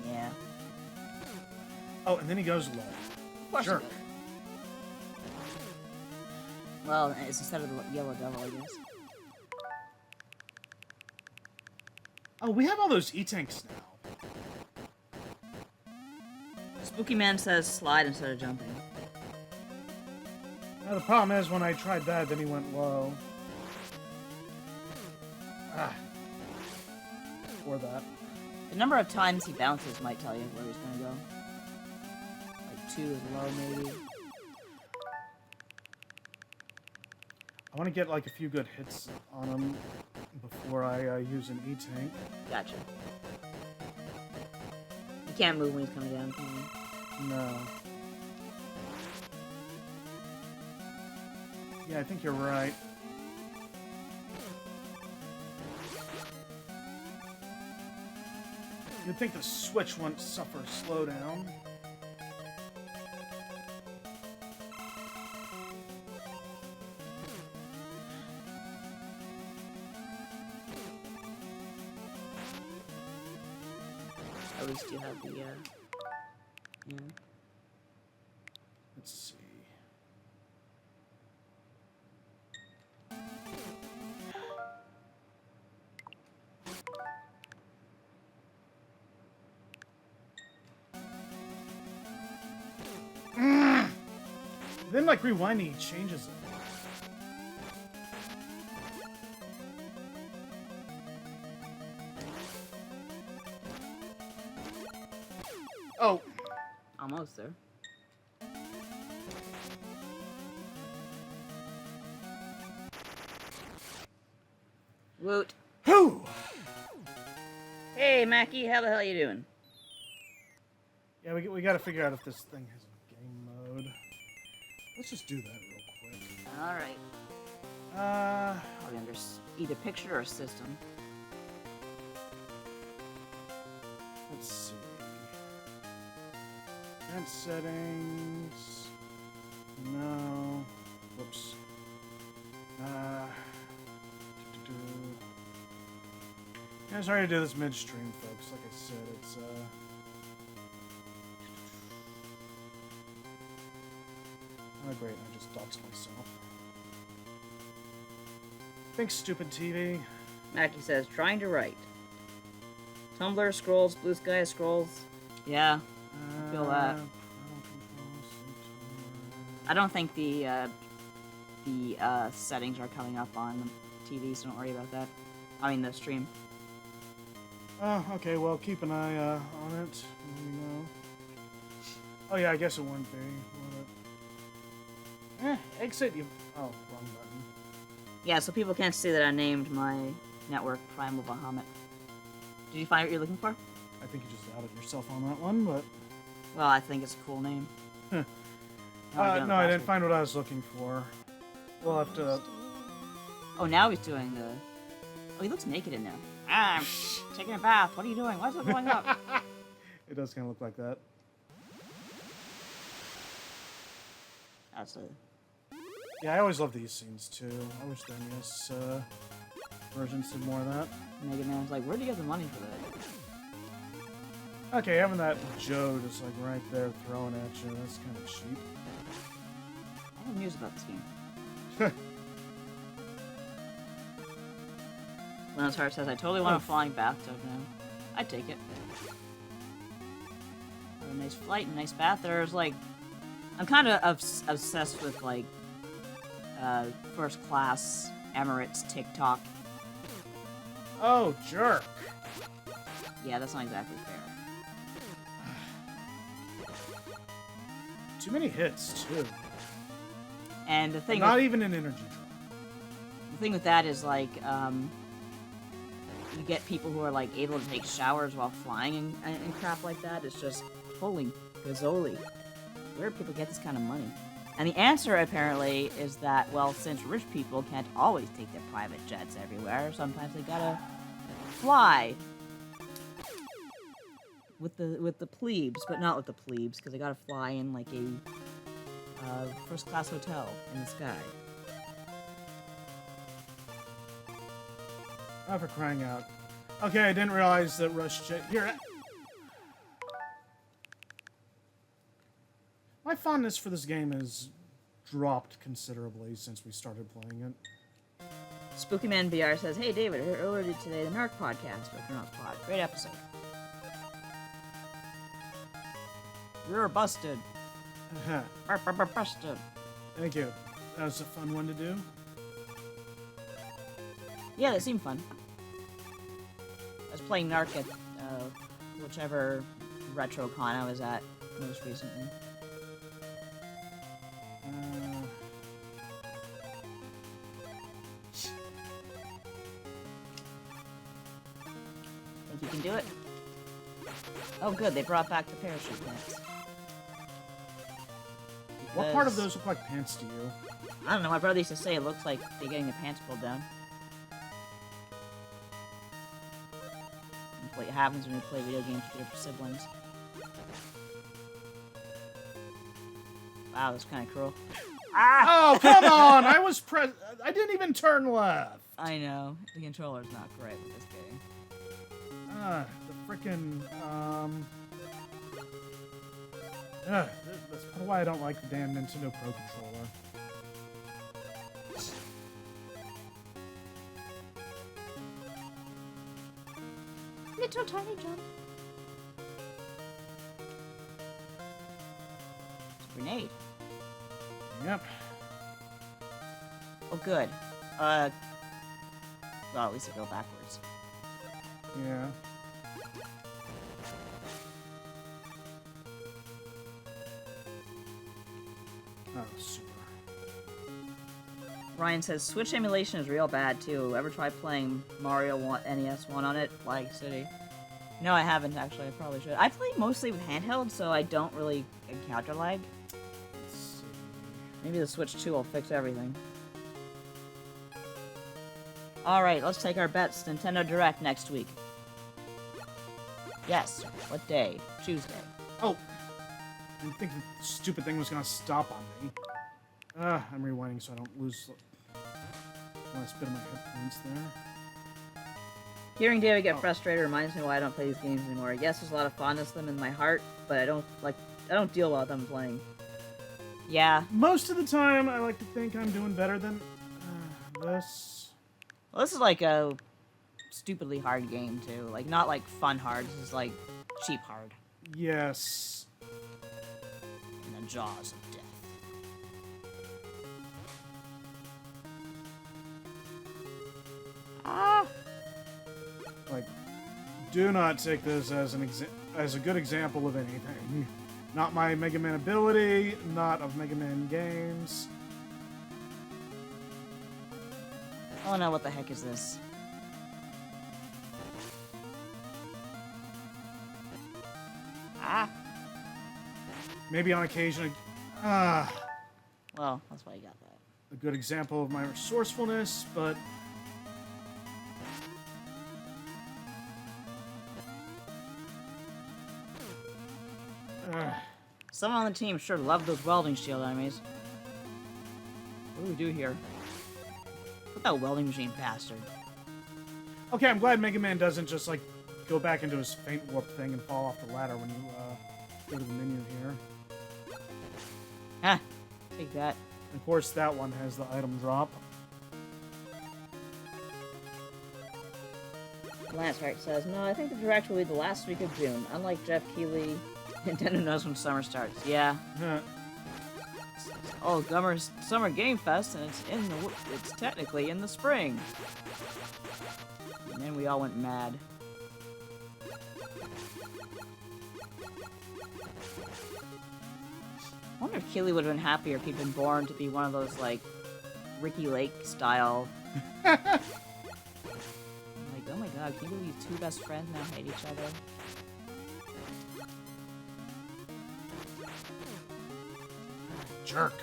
A: Yeah.
B: Oh, and then he goes low.
A: Of course.
B: Sure.
A: Well, it's instead of the Yellow Devil, I guess.
B: Oh, we have all those E-tanks now.
A: Spooky Man says slide instead of jumping.
B: Now, the problem is, when I tried that, then he went low. Ah. Or that.
A: The number of times he bounces might tell you where he's gonna go. Like 2 is low, maybe.
B: I want to get like a few good hits on him before I use an E-tank.
A: Gotcha. You can't move when he's coming down, can you?
B: No. Yeah, I think you're right. You'd think the Switch wouldn't suffer slowdown.
A: At least you have the, yeah.
B: Let's see. Then, like, rewinding, he changes it. Oh.
A: Almost there. Woot.
B: Whew!
A: Hey, Mackie, how the hell you doing?
B: Yeah, we gotta figure out if this thing has a game mode. Let's just do that real quick.
A: Alright. Probably under either picture or system.
B: Let's see. Event settings. No. Whoops. Yeah, sorry to do this midstream, folks. Like I said, it's oh great, I just doxed myself. Thanks, stupid TV.
A: Mackie says, trying to write. Tumblr scrolls, Blue Sky scrolls. Yeah, I feel that. I don't think the settings are coming up on the TV, so don't worry about that. I mean, the stream.
B: Oh, okay, well, keep an eye on it. Let me know. Oh, yeah, I guess it wouldn't be. Would it? Exit you. Oh, wrong button.
A: Yeah, so people can't see that I named my network Primal Bahamut. Did you find what you're looking for?
B: I think you just outed yourself on that one, but...
A: Well, I think it's a cool name.
B: no, I didn't find what I was looking for. We'll have to...
A: Oh, now he's doing the... Oh, he looks naked in there. Ah, I'm taking a bath. What are you doing? Why is it going up?
B: It does kind of look like that.
A: That's a...
B: Yeah, I always love these scenes, too. I wish the NES versions did more of that.
A: Mega Man's like, where do you get the money for that?
B: Okay, having that Joe just, like, right there throwing at you, that's kind of cheap.
A: I have news about this game. Leonard's Heart says, I totally want a flying bathtub now. I'd take it. A nice flight and nice bath. There's like, I'm kind of obsessed with like first class Emirates TikTok.
B: Oh, jerk.
A: Yeah, that's not exactly fair.
B: Too many hits, too.
A: And the thing
B: Not
A: with,
B: even an energy drop.
A: the thing with that is like, you get people who are like able to take showers while flying and crap like that. It's just holy gazzoli. Where do people get this kind of money? And the answer apparently is that, well, since rich people can't always take their private jets everywhere, sometimes they gotta fly with the plebes, but not with the plebes, because they gotta fly in like a first class hotel in the sky.
B: Oh, for crying out. Okay, I didn't realize that Rush Jet... Here. My fondness for this game has dropped considerably since we started playing it.
A: Spooky Man BR says, "Hey David, I heard earlier today the Narc podcast by Chronological Pod. Great episode. You're busted. Busted."
B: Thank you. That was a fun one to do.
A: Yeah, they seem fun. I was playing Narc at whichever retro con I was at most recently. Think you can do it? Oh good, they brought back the parachute pants.
B: What part of those look like pants to you?
A: I don't know, my brother used to say it looks like they're getting the pants pulled down. That's what happens when you play video games with your siblings. Wow, that's kind of cruel.
B: Ah! Oh, come on! I didn't even turn left.
A: I know. The controller's not great with this game.
B: The frickin', that's probably why I don't like the damn Nintendo Pro Controller.
A: Little tiny jump. It's a grenade.
B: Yep.
A: Oh, good. Well, at least it go backwards.
B: Yeah. Oh, super.
A: Ryan says, Switch emulation is real bad, too. Ever try playing Mario NES 1 on it? Flag City. No, I haven't, actually. I probably should. I play mostly with handheld, so I don't really encounter lag.
B: Let's see.
A: Maybe the Switch 2 will fix everything. Alright, let's take our bets. Nintendo Direct next week. Yes. What day? Tuesday.
B: Oh! I didn't think the stupid thing was gonna stop on me. I'm rewinding so I don't lose a nice bit of my headphones there.
A: Hearing David get frustrated reminds me why I don't play these games anymore. Yes, there's a lot of fondness for them in my heart, but I don't deal well with them playing. Yeah.
B: Most of the time, I like to think I'm doing better than this.
A: Well, this is like a stupidly hard game, too. Like, not like fun hard. This is like cheap hard.
B: Yes.
A: In the jaws of death. Ah!
B: Like, do not take this as as a good example of anything. Not my Mega Man ability, not of Mega Man games.
A: Oh no, what the heck is this? Ah!
B: Maybe on occasion,
A: Well, that's why you got that.
B: a good example of my resourcefulness, but
A: Someone on the team sure loved those welding shield enemies. What do we do here? Put that welding machine bastard.
B: okay, I'm glad Mega Man doesn't just like go back into his faint warp thing and fall off the ladder when you go to the menu here.
A: Ah, take that.
B: Of course, that one has the item drop.
A: Lance Wright says, no, I think the direct will be the last week of June. Unlike Jeff Keighley, Nintendo knows when summer starts. Yeah. Oh, Summer Game Fest, and it's technically in the spring. And then we all went mad. I wonder if Keighley would have been happier if he'd been born to be one of those, like, Ricky Lake style. Like, oh my god, can you believe these two best friends now hate each other?
B: Jerk.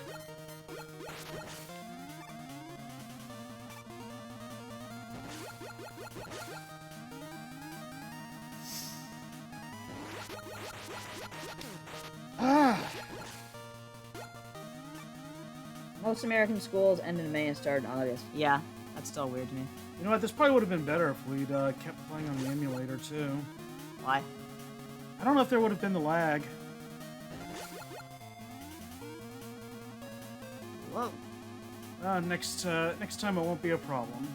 A: Most American schools end in May and start in August. Yeah, that's still weird to me.
B: You know what? This probably would have been better if we'd kept playing on the emulator too.
A: Why?
B: I don't know if there would have been the lag.
A: Whoa.
B: Next time it won't be a problem.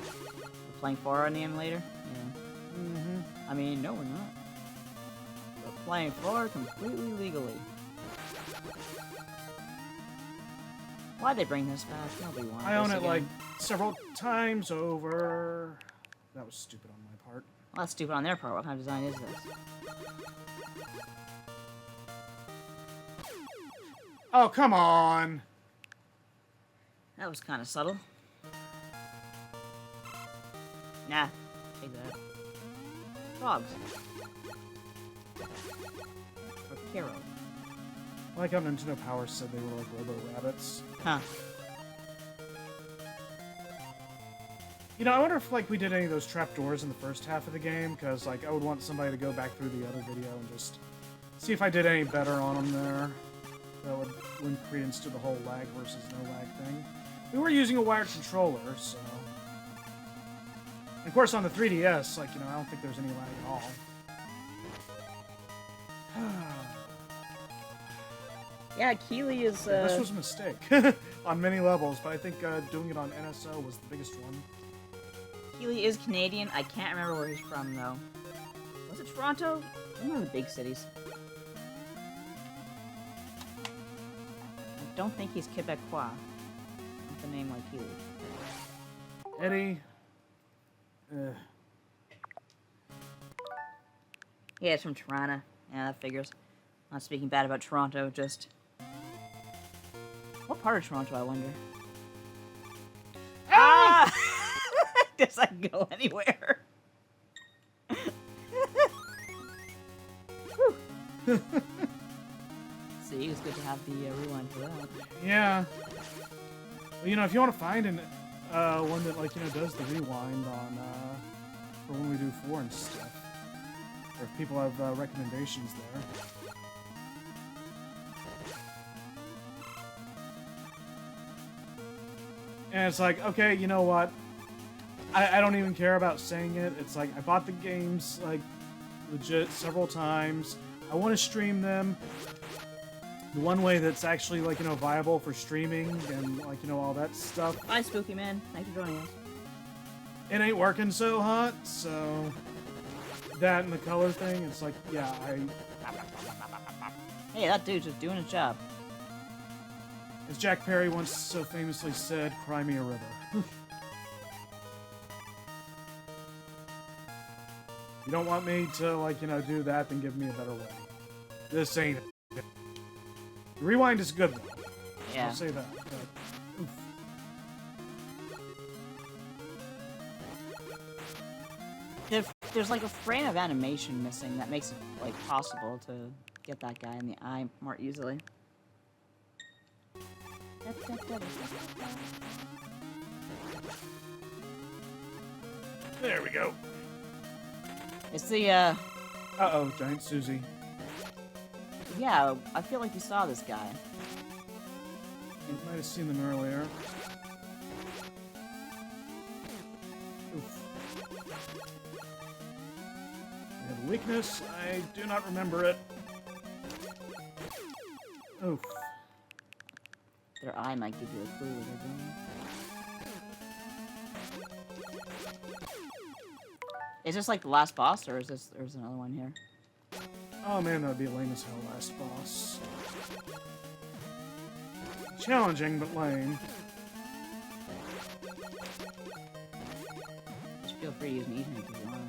A: We're playing 4 on the emulator? Yeah.
B: Mm-hmm.
A: I mean, no, we're not. We're playing 4 completely legally. Why'd they bring this back? Nobody wanted
B: I own
A: this
B: it
A: again.
B: like several times over. That was stupid on my part.
A: Well, that's stupid on their part. What kind of design is this?
B: Oh, come on!
A: That was kind of subtle. Nah, take that. Frogs. Or Kiro.
B: I like how Nintendo Power said they were like Robo-Rabbits.
A: Huh.
B: You know, I wonder if like we did any of those trapdoors in the first half of the game, because like I would want somebody to go back through the other video and just see if I did any better on them there. That would lend credence to the whole lag versus no lag thing. We were using a wired controller, so... And of course on the 3DS, like, you know, I don't think there's any lag at all.
A: Yeah, Keighley is,
B: This was a mistake on many levels, but I think doing it on NSO was the biggest one.
A: Keighley is Canadian. I can't remember where he's from, though. Was it Toronto? One of the big cities. I don't think he's Quebecois. With a name like Keighley.
B: Eddie.
A: Yeah, it's from Toronto. Yeah, that figures. Not speaking bad about Toronto, just... What part of Toronto, I wonder? Ah! Guess I can go anywhere. See, it was good to have the rewind for that.
B: Yeah. Well, you know, if you want to find an one that like, you know, does the rewind on for when we do 4 and stuff, or if people have recommendations there. And it's like, okay, you know what? I don't even care about saying it. It's like, I bought the games, like, legit several times. I want to stream them. The one way that's actually, like, you know, viable for streaming and, like, you know, all that stuff.
A: Bye, Spooky Man. Thanks for joining us.
B: It ain't working so hot, so... That and the color thing, it's like, yeah,
A: Hey, that dude's just doing his job.
B: As Jack Perry once so famously said, cry me a river. You don't want me to, like, you know, do that, then give me a better way. This ain't it. The rewind is good, though.
A: Yeah.
B: I'll say that. But, oof.
A: There's like a frame of animation missing that makes it, like, possible to get that guy in the eye more easily.
B: There we go.
A: It's the,
B: Uh-oh, Giant Susie.
A: yeah, I feel like we saw this guy.
B: You might have seen them earlier. Oof. They have a weakness. I do not remember it. Oof.
A: Their eye might give you a clue where they're going. Is this like the last boss, or is there's another one here?
B: Oh man, that would be lame as hell, last boss. Challenging, but lame.
A: Just feel free to use an E-tank if you want.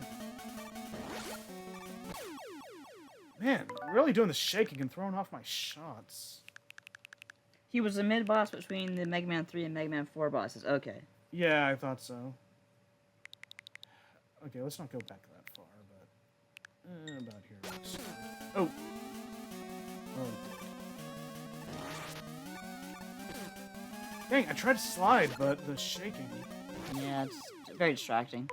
B: Man, really doing the shaking and throwing off my shots.
A: He was the mid-boss between the Mega Man 3 and Mega Man 4 bosses. Okay.
B: Yeah, I thought so. Okay, let's not go back that far, but... about here. Oh! Oh. Dang, I tried to slide, but the shaking...
A: Yeah, it's very distracting.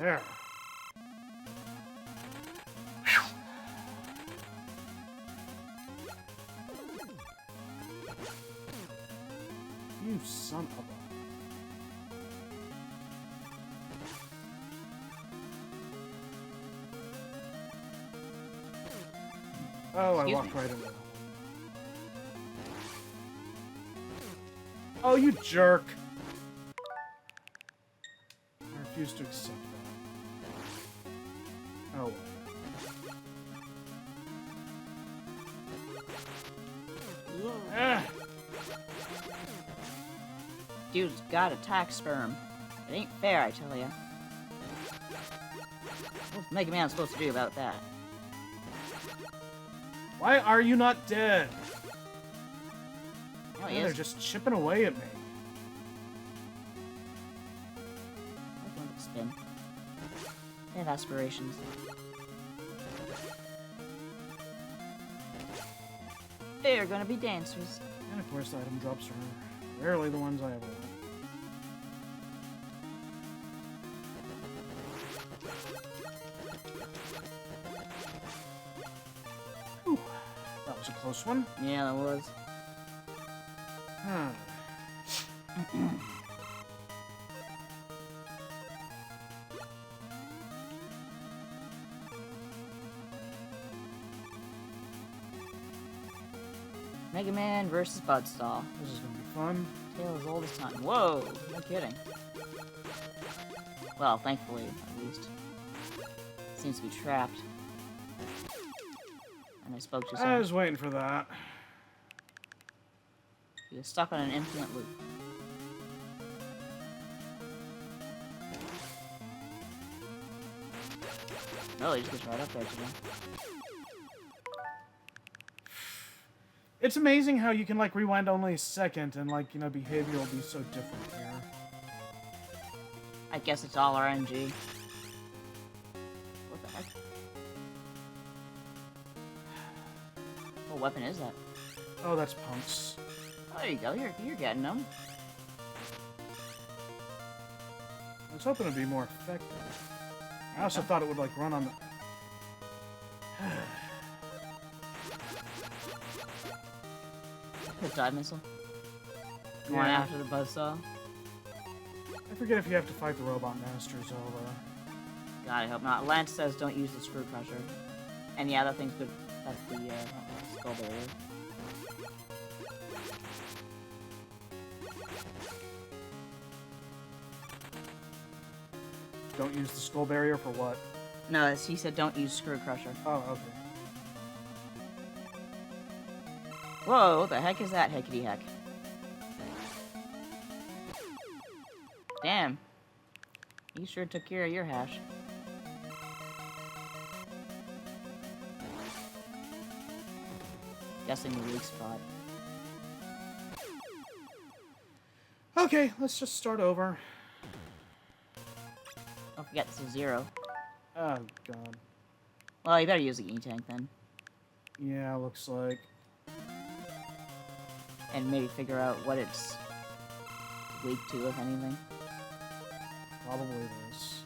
B: There. You son of a... Oh, I walked right into that. Oh, you jerk! I refuse to accept that. Oh, well. Ah.
A: Dude's got attack sperm. It ain't fair, I tell ya. What's Mega Man supposed to do about that?
B: Why are you not dead?
A: Oh,
B: Yeah, they're just chipping away at me.
A: I'm going to spin. I have aspirations. They're gonna be dancers.
B: And of course, the item drops are rarely the ones I ever want. Whew. That was a close one.
A: Yeah, that was.
B: Huh.
A: Mega Man versus Budstall.
B: This is gonna be fun.
A: Tale as old as time. Whoa, no kidding. Well, thankfully, at least. Seems to be trapped. And I spoke too soon.
B: I was waiting for that.
A: He was stuck on an infinite loop. No, he just gets right up there to me.
B: It's amazing how you can, like, rewind only a second and, like, you know, behavior will be so different here.
A: I guess it's all RNG. What the heck? What weapon is that?
B: Oh, that's punks.
A: Oh, there you go. You're getting them.
B: I was hoping it'd be more effective. I also thought it would, like, run on the...
A: The dive missile. Going
B: Yeah.
A: after the buzzsaw.
B: I forget if you have to fight the robot masters,
A: God, I hope not. Lance says don't use the screw crusher. And yeah, that thing's good. That's the skull barrier.
B: Don't use the skull barrier for what?
A: No, he said don't use screw crusher.
B: Oh, okay.
A: Whoa, what the heck is that, heckity heck? Damn. You sure took care of your hash. Guessing the weak spot.
B: Okay, let's just start over.
A: Don't forget this is 0.
B: Oh, God.
A: Well, you better use the E-tank then.
B: Yeah, looks like.
A: And maybe figure out what it's weak to, if anything.
B: Probably this.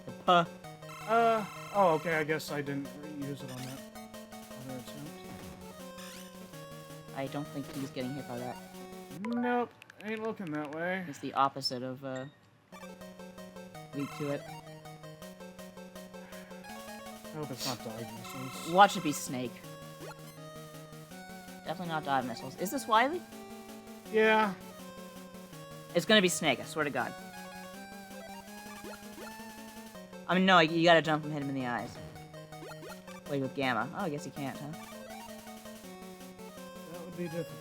A: The puh.
B: Oh, okay, I guess I didn't use it on that other attempt.
A: I don't think he's getting hit by that.
B: Nope, ain't looking that way.
A: It's the opposite of, weak to it.
B: I hope it's not diagnosis.
A: Watch it be Snake. Definitely not dive missiles. Is this Wily?
B: Yeah.
A: It's gonna be Snake, I swear to God. I mean, no, you gotta jump and hit him in the eyes. Wait, with Gamma. Oh, I guess you can't, huh?
B: That would be difficult.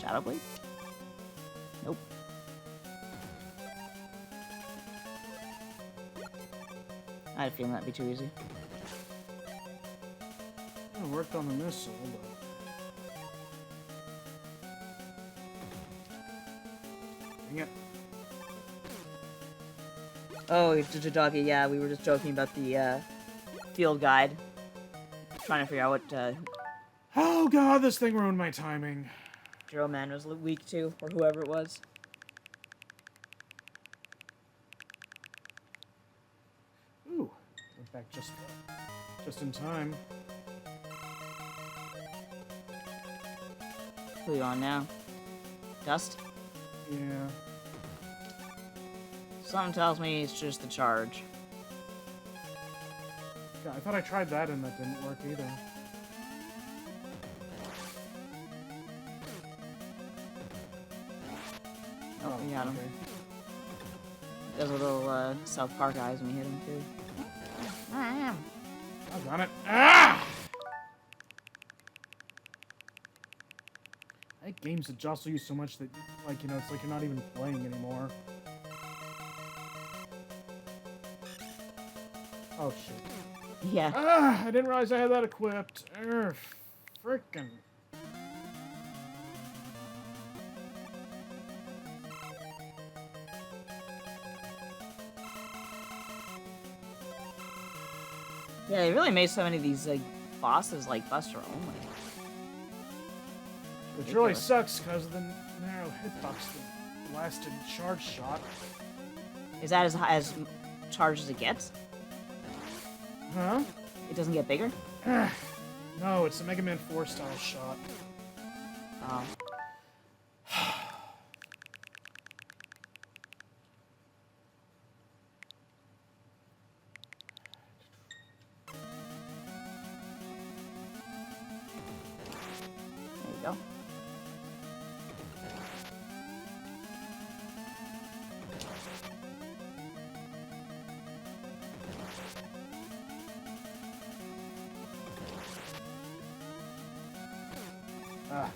A: Shadow Blade? Nope. I had a feeling that'd be too easy.
B: I worked on the missile, but... Dang it.
A: Oh, Doggy, yeah, we were just joking about the field guide. Trying to figure out what
B: Oh god, this thing ruined my timing.
A: Zero Man was weak to, or whoever it was.
B: Ooh, went back just in time.
A: Who are you on now? Dust?
B: Yeah.
A: Something tells me it's just the charge.
B: God, I thought I tried that and that didn't work either.
A: Oh, we got him.
B: Okay.
A: Those little South Park eyes when we hit him too. I am.
B: I got it. Ah! I hate games that jostle you so much that, like, you know, it's like you're not even playing anymore. Oh, shit.
A: Yeah.
B: Ah! I didn't realize I had that equipped. Frickin'.
A: Yeah, they really made so many of these like bosses like Buster only.
B: Which really sucks because of the narrow hitbox that blasted charge shot.
A: Is that as charged as it gets?
B: Huh?
A: It doesn't get bigger?
B: No, it's a Mega Man 4 style shot.
A: Oh. There you go.
B: Ah.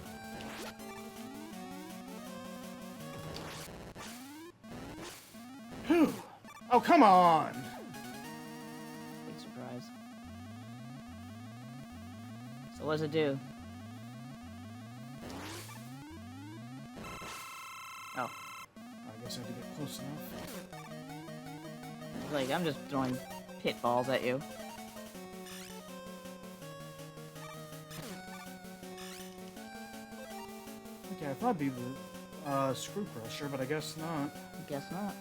B: Whew. Oh, come on!
A: Big surprise. So what does it do? Oh.
B: I guess I have to get close enough.
A: Like, I'm just throwing pit balls at you.
B: Okay, I thought it'd be the Screw Crusher, but I guess not.
A: I guess not.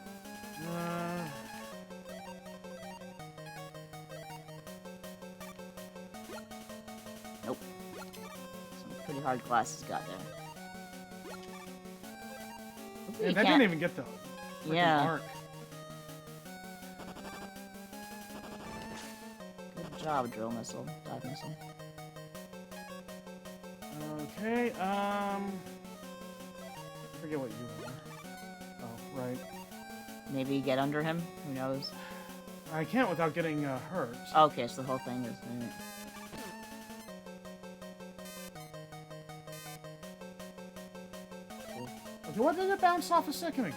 A: Nope. Some pretty hard glasses got there.
B: And that didn't even get the frickin' arc.
A: Good job, drill missile, dive missile.
B: Okay, I forget what you were. Oh, right.
A: Maybe get under him? Who knows?
B: I can't without getting hurt.
A: Okay, so the whole thing is... Cool.
B: Okay, what did it bounce off a second ago?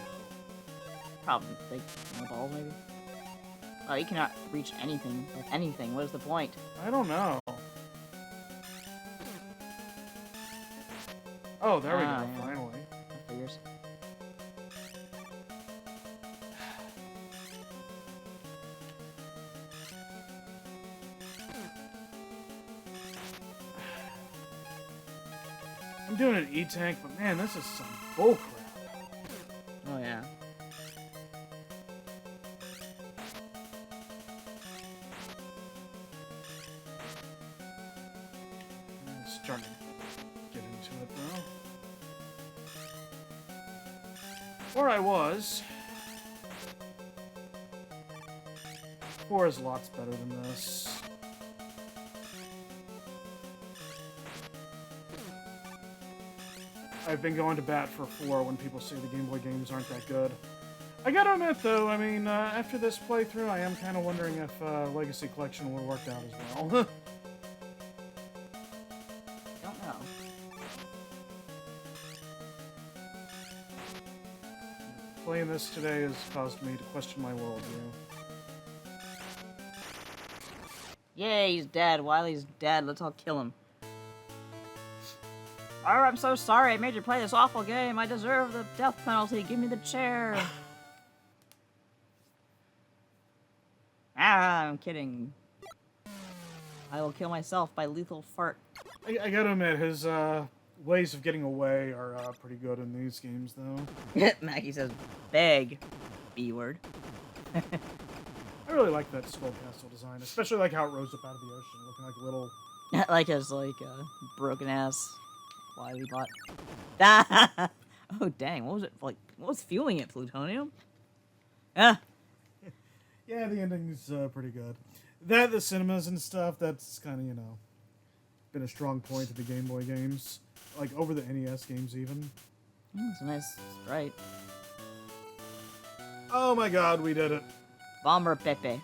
A: Probably, like, the balls, maybe? Oh, you cannot reach anything with anything. What is the point?
B: I don't know. Oh, there we go,
A: Yeah.
B: finally.
A: That figures.
B: I'm doing an E-Tank, but man, this is some bullcrap.
A: Oh, yeah.
B: I'm starting to get into it, though. Where I was... 4 is lots better than this. I've been going to bat for 4 when people say the Game Boy games aren't that good. I gotta admit, though, I mean, after this playthrough, I am kind of wondering if Legacy Collection will work out as well.
A: Don't know.
B: Playing this today has caused me to question my worldview.
A: Yay, he's dead. Wiley's dead. Let's all kill him. Oh, I'm so sorry. I made you play this awful game. I deserve the death penalty. Give me the chair. I'm kidding. I will kill myself by lethal fart.
B: I gotta admit, his ways of getting away are pretty good in these games, though.
A: Maggie says, beg. B word.
B: I really like that skull castle design, especially like how it rose up out of the ocean, looking like a little...
A: Like his, broken ass Wiley bot. Oh, dang. What was it? Like, what was fueling it? Plutonium? Ah.
B: Yeah, the ending's pretty good. The cinemas and stuff, that's kind of, been a strong point of the Game Boy games. Like, over the NES games, even.
A: It's a nice sprite.
B: Oh my god, we did it.
A: Bomber Pepe.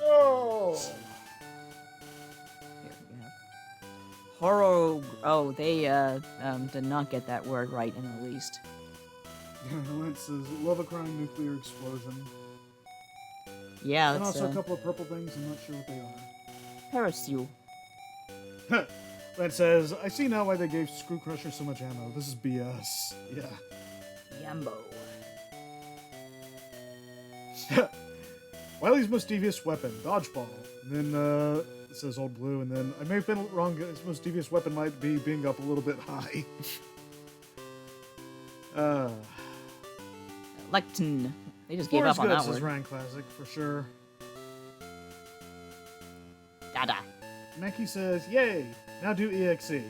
B: Oh!
A: Here we have Horo. Oh, they did not get that word right in the least.
B: It says, love a crying nuclear explosion.
A: Yeah,
B: And
A: that's
B: also a couple of purple things, I'm not sure what they are.
A: Parasule.
B: That says, I see now why they gave Screw Crusher so much ammo. This is BS. Yeah.
A: Yambo.
B: Wiley's most devious weapon, dodgeball. And then it says Old Blue, and then I may have been wrong. His most devious weapon might be being up a little bit high.
A: Lectin. They just gave up on that word.
B: Ryan Classic for sure.
A: Dada.
B: Mackie says, "Yay! Now do EXE."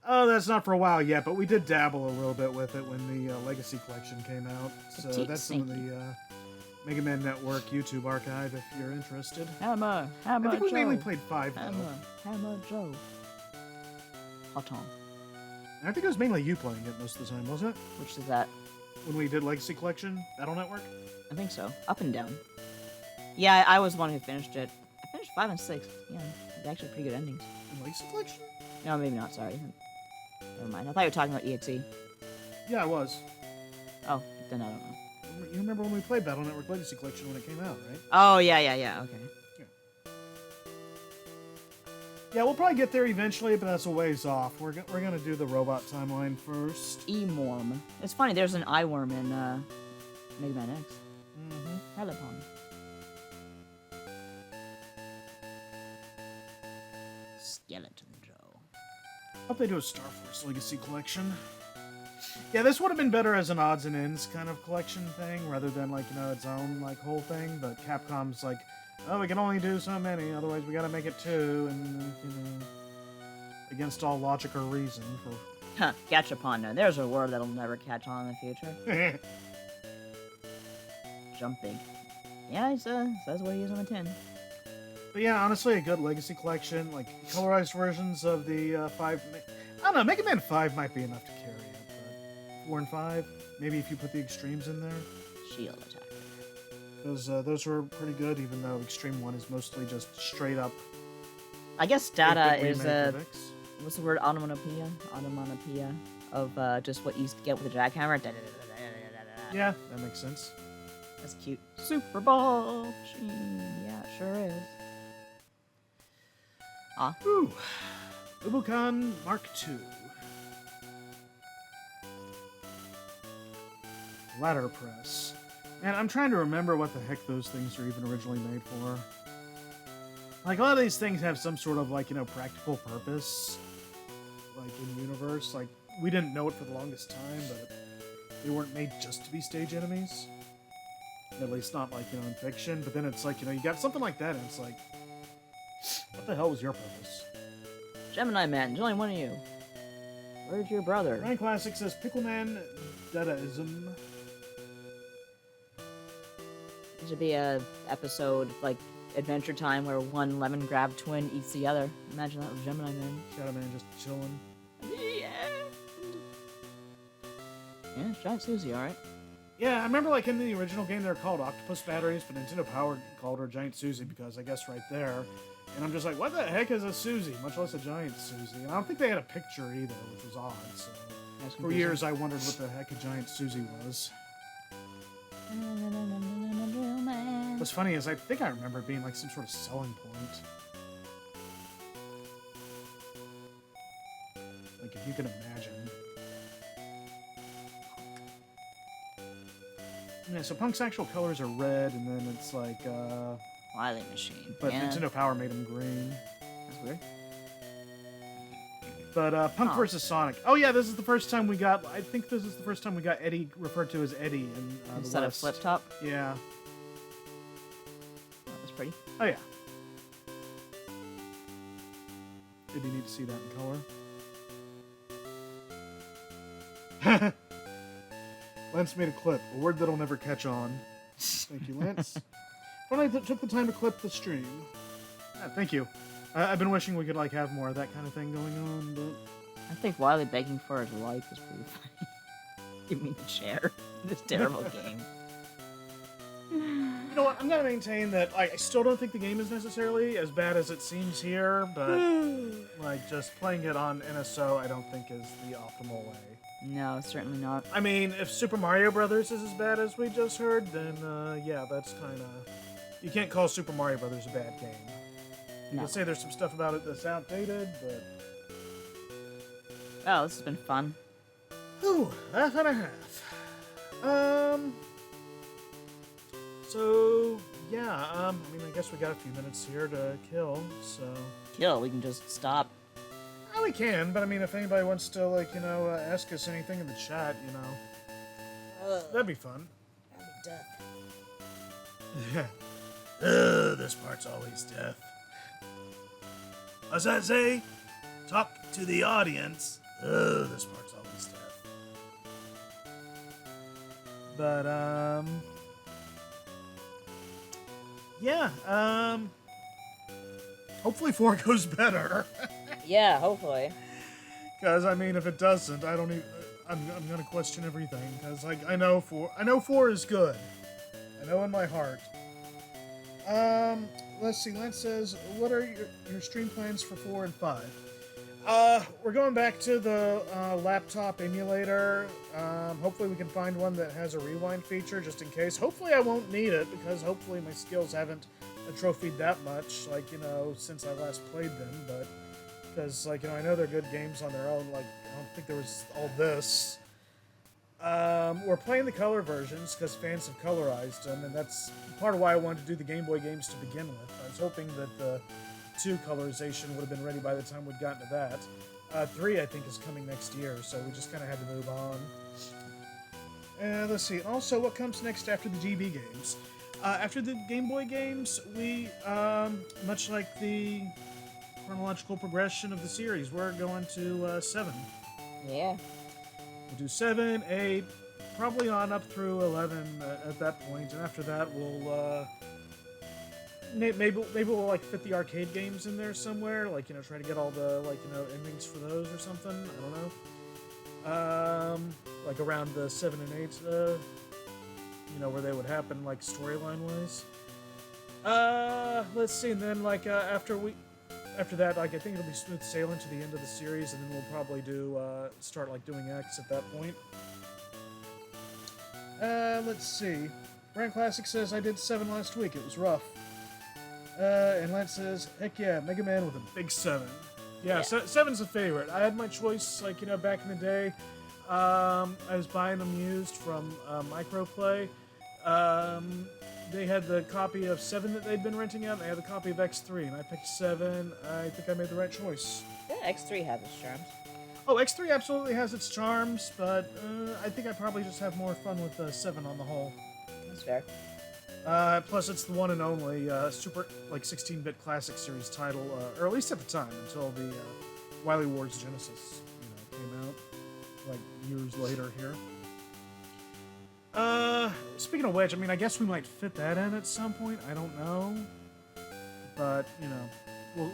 B: Oh, that's not for a while yet, but we did dabble a little bit with it when the Legacy Collection came out. So that's some of the Mega Man Network YouTube archive if you're interested.
A: Hammer
B: I think we
A: Joe.
B: mainly played 5 though.
A: Hammer Joe. Hot on.
B: And I think it was mainly you playing it most of the time, wasn't it?
A: Which is that?
B: When we did Legacy Collection, Battle Network?
A: I think so. Up and down. Yeah, I was the one who finished it. I finished 5 and 6. Yeah, they're actually pretty good endings.
B: In Legacy Collection?
A: No, maybe not. Sorry. Never mind. I thought you were talking about EXE.
B: Yeah, I was.
A: Oh, then I don't know.
B: You remember when we played Battle Network Legacy Collection when it came out, right?
A: Oh, yeah. Okay.
B: Yeah, we'll probably get there eventually, but that's a ways off. We're gonna do the robot timeline first.
A: E-Morm. It's funny, there's an eye-worm in Mega Man X.
B: Mm-hmm.
A: Helipon. Skeleton Joe.
B: Hope they do a Star Force Legacy Collection. Yeah, this would have been better as an odds and ends kind of collection thing, rather than its own whole thing. But Capcom's like, oh, we can only do so many, otherwise we gotta make it 2, and against all logic or reason.
A: Huh, gachapon. Now, there's a word that'll never catch on in the future. Jumping. Yeah, he says what he is on the tin.
B: But yeah, honestly, a good Legacy Collection, colorized versions of the 5. I don't know, Mega Man 5 might be enough to carry it, but 4 and 5, maybe if you put the extremes in there.
A: Shield attack.
B: Because those were pretty good, even though Extreme 1 is mostly just straight up.
A: I guess data is
B: graphics.
A: What's the word? Onomatopoeia? Onomatopoeia of just what you get with a jackhammer.
B: Yeah, that makes sense.
A: That's cute. Super Ball Machine. Yeah, it sure is. Ah.
B: Ooh. Ubukan Mark II. Ladder press. Man, I'm trying to remember what the heck those things are even originally made for. A lot of these things have some sort of, practical purpose. In the universe. We didn't know it for the longest time, but they weren't made just to be stage enemies. At least not, in fiction. But then it's you got something like that, and it's what the hell was your purpose?
A: Gemini Man, there's only one of you. Where's your brother?
B: Ryan Classic says Pickleman Dadaism.
A: There should be a episode, Adventure Time, where one lemon grab twin eats the other. Imagine that with Gemini Man.
B: Shadow Man just chilling.
A: Yeah. Yeah, Giant Susie, alright.
B: Yeah, I remember like in the original game they're called octopus batteries, but Nintendo Power called her Giant Susie because I guess right there. And I'm just like, what the heck is a Susie? Much less a Giant Susie. And I don't think they had a picture either, which was odd. So for years I wondered what the heck a Giant Susie was. What's funny is I think I remember it being like some sort of selling point. Like if you can imagine. Yeah, so Punk's actual colors are red, and then it's like,
A: Wily Machine.
B: but
A: yeah.
B: Nintendo Power made them green.
A: That's weird.
B: But Punk
A: Oh.
B: versus Sonic. Oh yeah, this is the first time we got. I think this is the first time we got Eddie referred to as Eddie in the
A: Instead of
B: West.
A: Flip Top.
B: Yeah.
A: That was pretty.
B: Oh yeah. Did you need to see that in color? Lance made a clip, a word that'll never catch on. Thank you, Lance. When I took the time to clip the stream. Thank you. I've been wishing we could like have more of that kind of thing going on, but
A: I think Wily begging for his life is pretty funny. Give me the chair. This terrible game.
B: you know what? I'm gonna maintain that I still don't think the game is necessarily as bad as it seems here, but like just playing it on NSO, I don't think is the optimal way.
A: No, certainly not.
B: I mean, if Super Mario Brothers is as bad as we just heard, then yeah, that's kind of... You can't call Super Mario Brothers a bad game. You
A: No.
B: can say there's some stuff about it that's outdated, but...
A: Well, this has been fun.
B: Whew, half and a half. So, yeah, I mean, I guess we got a few minutes here to kill, so...
A: Kill, we can just stop.
B: Oh, we can, but I mean, if anybody wants to, like, you know, ask us anything in the chat, you know, that'd be fun.
A: That'd be death.
B: Yeah. This part's always death. What's that say? Talk to the audience. This part's always death. But, yeah, hopefully 4 goes better.
A: Yeah, hopefully.
B: Because, I mean, if it doesn't, I don't even... I'm gonna question everything. Because, like, I know 4 is good. I know in my heart. Let's see. Lance says, what are your stream plans for 4 and 5? We're going back to the laptop emulator. Hopefully we can find one that has a rewind feature, just in case. Hopefully I won't need it, because hopefully my skills haven't atrophied that much, like, you know, since I last played them, but... Because, like, you know, I know they're good games on their own. Like, I don't think there was all this. We're playing the color versions because fans have colorized them, and that's part of why I wanted to do the Game Boy games to begin with. I was hoping that the 2 colorization would have been ready by the time we'd gotten to that. 3, I think, is coming next year, so we just kind of had to move on. And let's see. Also, what comes next after the GB games? After the Game Boy games, we, much like the chronological progression of the series, we're going to 7.
A: Yeah.
B: We'll do 7, 8, probably on up through 11 at that point, and after that we'll maybe we'll like fit the arcade games in there somewhere, like, you know, try to get all the, like, you know, endings for those or something. I don't know. Like around the 7 and 8, you know, where they would happen, like, storyline wise. Let's see, and then like after that, like, I think it'll be smooth sailing to the end of the series, and then we'll probably do start like doing X at that point. Let's see. Brand Classic says I did 7 last week. It was rough. And Lance says, heck yeah, Mega Man with a big 7. Yeah, 7's a favorite. I had my choice, like, you know, back in the day. I was buying them used from Microplay. They had the copy of 7 that they'd been renting out, and they had the copy of X3, and I picked 7. I think I made the right choice.
A: Yeah, X3 has its charms.
B: Oh, X3 absolutely has its charms, but I think I probably just have more fun with 7 on the whole.
A: That's fair.
B: Plus, it's the one and only super, like, 16-bit classic series title, or at least at the time, until the Wily Wars Genesis, you know, came out, like, years later here. Speaking of which, I mean, I guess we might fit that in at some point. I don't know, but, you know,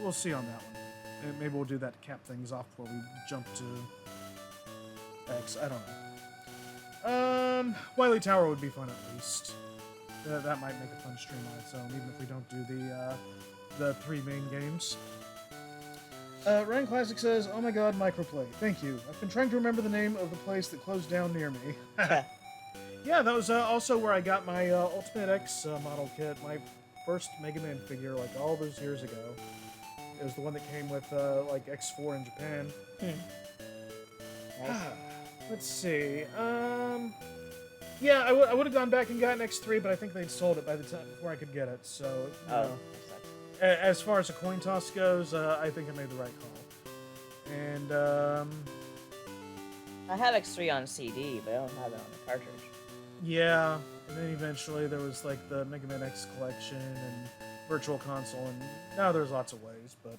B: we'll see on that one. And maybe we'll do that to cap things off before we jump to X. I don't know. Wily Tower would be fun at least. That might make a fun stream on its own, even if we don't do the 3 main games. Ryan Classic says, "Oh my god, microplay. Thank you. I've been trying to remember the name of the place that closed down near me." Yeah, that was also where I got my Ultimate X model kit, my first Mega Man figure, like all those years ago. It was the one that came with like X4 in Japan.
A: Nice.
B: Let's see. Yeah, I would have gone back and gotten X3, but I think they'd sold it by the time before I could get it. So, you know,
A: That sucks.
B: as far as a coin toss goes, I think I made the right call. And
A: I have X3 on CD, but I don't have it on the cartridge.
B: yeah, and then eventually there was like the Mega Man X collection and Virtual Console, and now there's lots of ways. But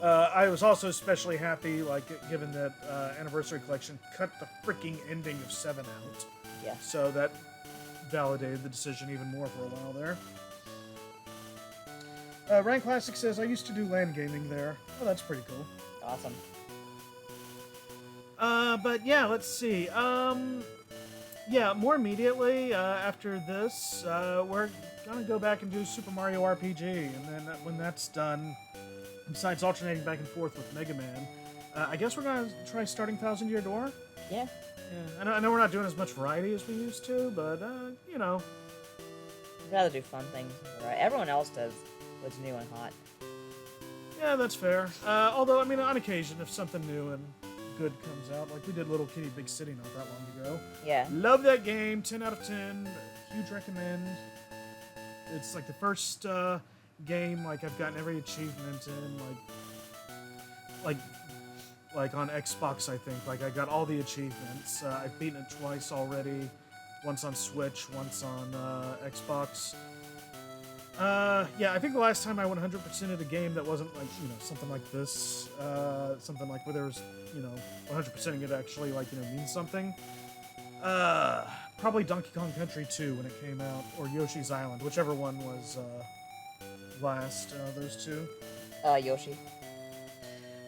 B: I was also especially happy, like, given that Anniversary Collection cut the freaking ending of 7 out.
A: Yeah.
B: So that validated the decision even more for a while there. Ryan Classic says, "I used to do LAN gaming there." Oh, that's pretty cool.
A: Awesome.
B: But yeah, let's see. Yeah, more immediately after this, we're gonna go back and do Super Mario RPG, and then when that's done, besides alternating back and forth with Mega Man, I guess we're gonna try starting Thousand Year Door.
A: Yeah.
B: Yeah, I know we're not doing as much variety as we used to, but you know.
A: I'd rather do fun things. Right? Everyone else does what's new and hot.
B: Yeah, that's fair. Although, I mean, on occasion, if something new and good comes out, like we did Little Kitty Big City not that long ago.
A: Yeah.
B: Love that game, 10 out of 10, huge recommend. It's like the first game like I've gotten every achievement in, like on Xbox, I think. Like I got all the achievements. I've beaten it twice already. Once on Switch, once on Xbox. Yeah, I think the last time I 100%ed a game that wasn't like, you know, something like this, something like where there was, you know, 100%ing it actually, like, you know, means something. Probably Donkey Kong Country 2 when it came out, or Yoshi's Island, whichever one was last, those two.
A: Yoshi.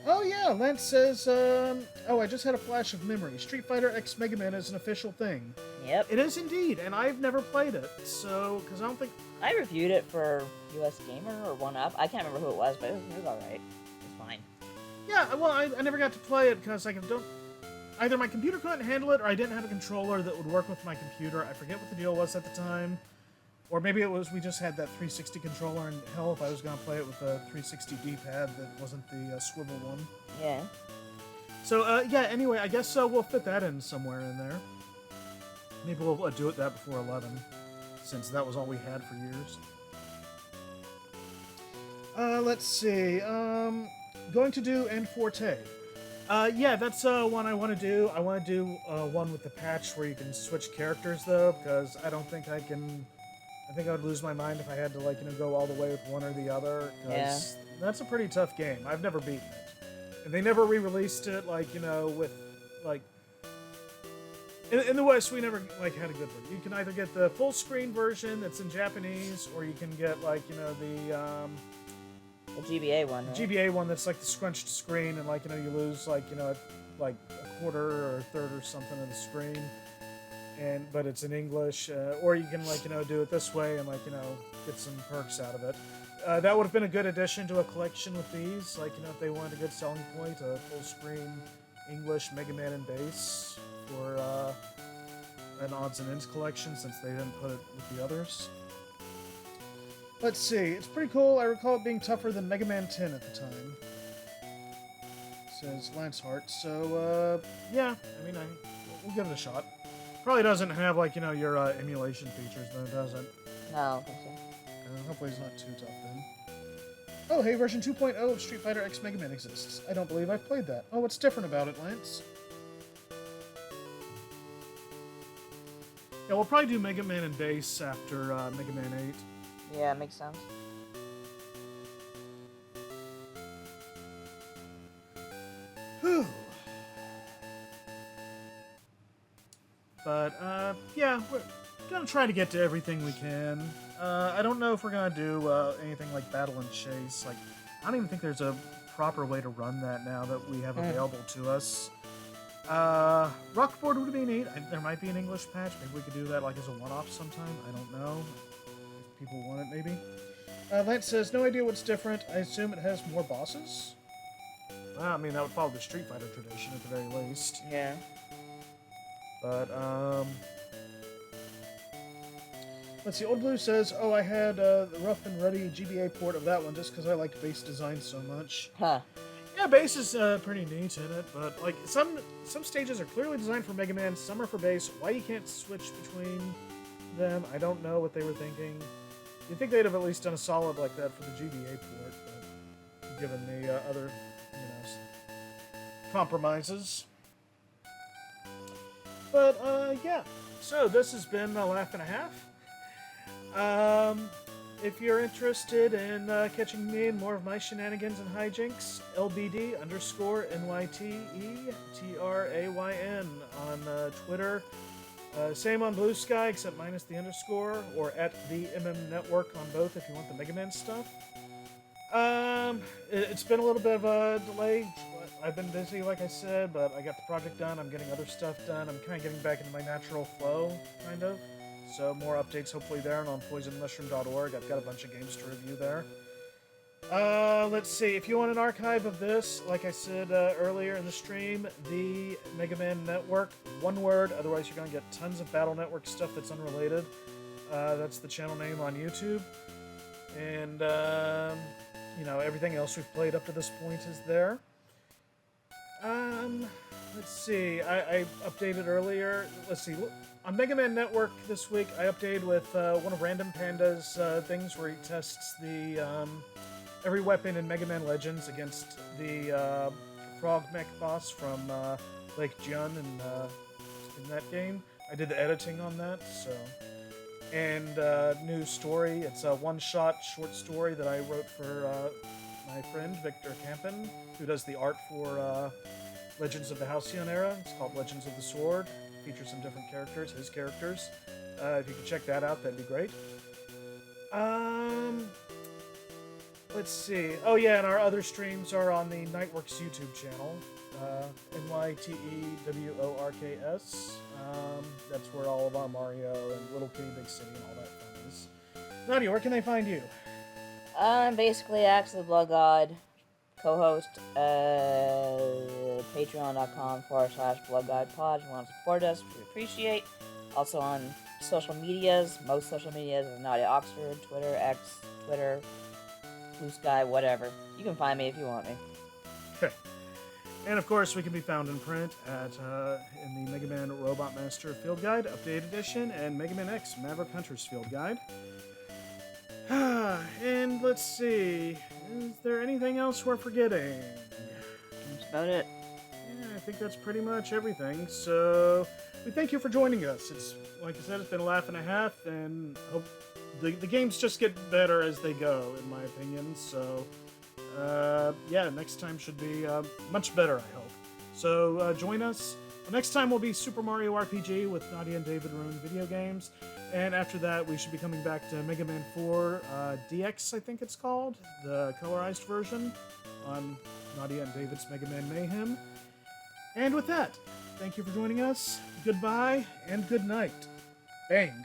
B: Oh yeah, Lance says, oh, I just had a flash of memory. Street Fighter X Mega Man is an official thing.
A: Yep.
B: It is indeed, and I've never played it, so, because I don't think...
A: I reviewed it for US Gamer or 1UP. I can't remember who it was, but it was alright. It was fine.
B: Yeah, well, I never got to play it because I don't... Either my computer couldn't handle it, or I didn't have a controller that would work with my computer. I forget what the deal was at the time. Or maybe it was we just had that 360 controller, and hell, if I was going to play it with a 360 D-pad that wasn't the swivel one.
A: Yeah.
B: So, yeah, anyway, I guess we'll fit that in somewhere in there. Maybe we'll do it that before 11, since that was all we had for years. Let's see. Going to do End Forte. Yeah, that's one I want to do. I want to do one with the patch where you can switch characters, though, because I don't think I can... I think I would lose my mind if I had to, like, you know, go all the way with one or the other, because that's a pretty tough game. I've never beaten it. And they never re-released it, like, you know, with, like... In the West, we never, like, had a good one. You can either get the full-screen version that's in Japanese, or you can get, like, you know,
A: The GBA one, right?
B: GBA one that's, like, the scrunched screen, and, like, you know, you lose, like, you know, like, a quarter or a third or something of the screen. But it's in English, or you can, like, you know, do it this way and, like, you know, get some perks out of it. That would have been a good addition to a collection with these, like, you know, if they wanted a good selling point, a full-screen English Mega Man and Bass for an odds and ends collection, since they didn't put it with the others. Let's see, it's pretty cool. I recall it being tougher than Mega Man 10 at the time, says Lance Hart. So, yeah, I mean, we'll give it a shot. Probably doesn't have, like, you know, your emulation features, though, does it?
A: No, I don't think so.
B: Hopefully it's not too tough, then. Oh, hey, version 2.0 of Street Fighter X Mega Man exists. I don't believe I've played that. Oh, what's different about it, Lance? Yeah, we'll probably do Mega Man and Bass after Mega Man 8.
A: Yeah, it makes sense.
B: Whew. But, yeah, we're gonna try to get to everything we can. I don't know if we're gonna do anything like Battle and Chase. Like, I don't even think there's a proper way to run that now that we have available to us. Rockboard would be neat. There might be an English patch. Maybe we could do that like as a one-off sometime. I don't know. If people want it, maybe. Lance says, no idea what's different. I assume it has more bosses? Well, I mean, that would follow the Street Fighter tradition at the very least.
A: Yeah.
B: But, let's see. Old Blue says, oh, I had the rough and ready GBA port of that one just because I liked base design so much.
A: Huh.
B: Yeah, base is pretty neat in it, but like some stages are clearly designed for Mega Man, some are for base. Why you can't switch between them, I don't know what they were thinking. You'd think they'd have at least done a solid like that for the GBA port, but given the other, compromises. But yeah, so this has been a laugh and a half. If you're interested in catching me in more of my shenanigans and hijinks, LBD_NYTETRAYN on Twitter. Same on Blue Sky, except minus the underscore, or at the MM Network on both if you want the Mega Man stuff. It's been a little bit of a delay. I've been busy, like I said, but I got the project done. I'm getting other stuff done. I'm kind of getting back into my natural flow, kind of. So more updates hopefully there and on poisonmushroom.org. I've got a bunch of games to review there. Let's see. If you want an archive of this, like I said earlier in the stream, the Mega Man Network, one word. Otherwise, you're going to get tons of Battle Network stuff that's unrelated. That's the channel name on YouTube. And, everything else we've played up to this point is there. Let's see. I updated earlier. Let's see. On Mega Man Network this week, I updated with one of Random Panda's things where he tests the every weapon in Mega Man Legends against the frog mech boss from Lake Jun in that game. I did the editing on that, so. And new story. It's a one-shot short story that I wrote for my friend Victor Campen, who does the art for Legends of the Halcyon era. It's called Legends of the Sword. Features some different characters, his characters. If you could check that out, that'd be great. Let's see. Oh yeah, and our other streams are on the Nightworks YouTube channel. NYTEWORKS. That's where all of our Mario and Little Kitty Big City and all that fun is. Nadia, where can they find you?
A: I'm basically Axe the Blood God, co-host, patreon.com/bloodgodpod. If you want to support us, we appreciate. Also on social medias, most social medias is Nadia Oxford, Twitter, X, Twitter, Blue Sky, whatever. You can find me if you want me.
B: And of course, we can be found in print at in the Mega Man Robot Master Field Guide, Updated Edition, and Mega Man X Maverick Hunter's Field Guide. And let's see, is there anything else we're forgetting?
A: That's about it.
B: Yeah, I think that's pretty much everything. So we thank you for joining us. It's like I said, it's been a laugh and a half, and hope the games just get better as they go, in my opinion. So. Yeah, next time should be much better, I hope. So join us. Next time will be Super Mario RPG with Nadia and David Ruin Video Games. And after that, we should be coming back to Mega Man 4 DX, I think it's called. The colorized version on Nadia and David's Mega Man Mayhem. And with that, thank you for joining us. Goodbye and good night. Bang.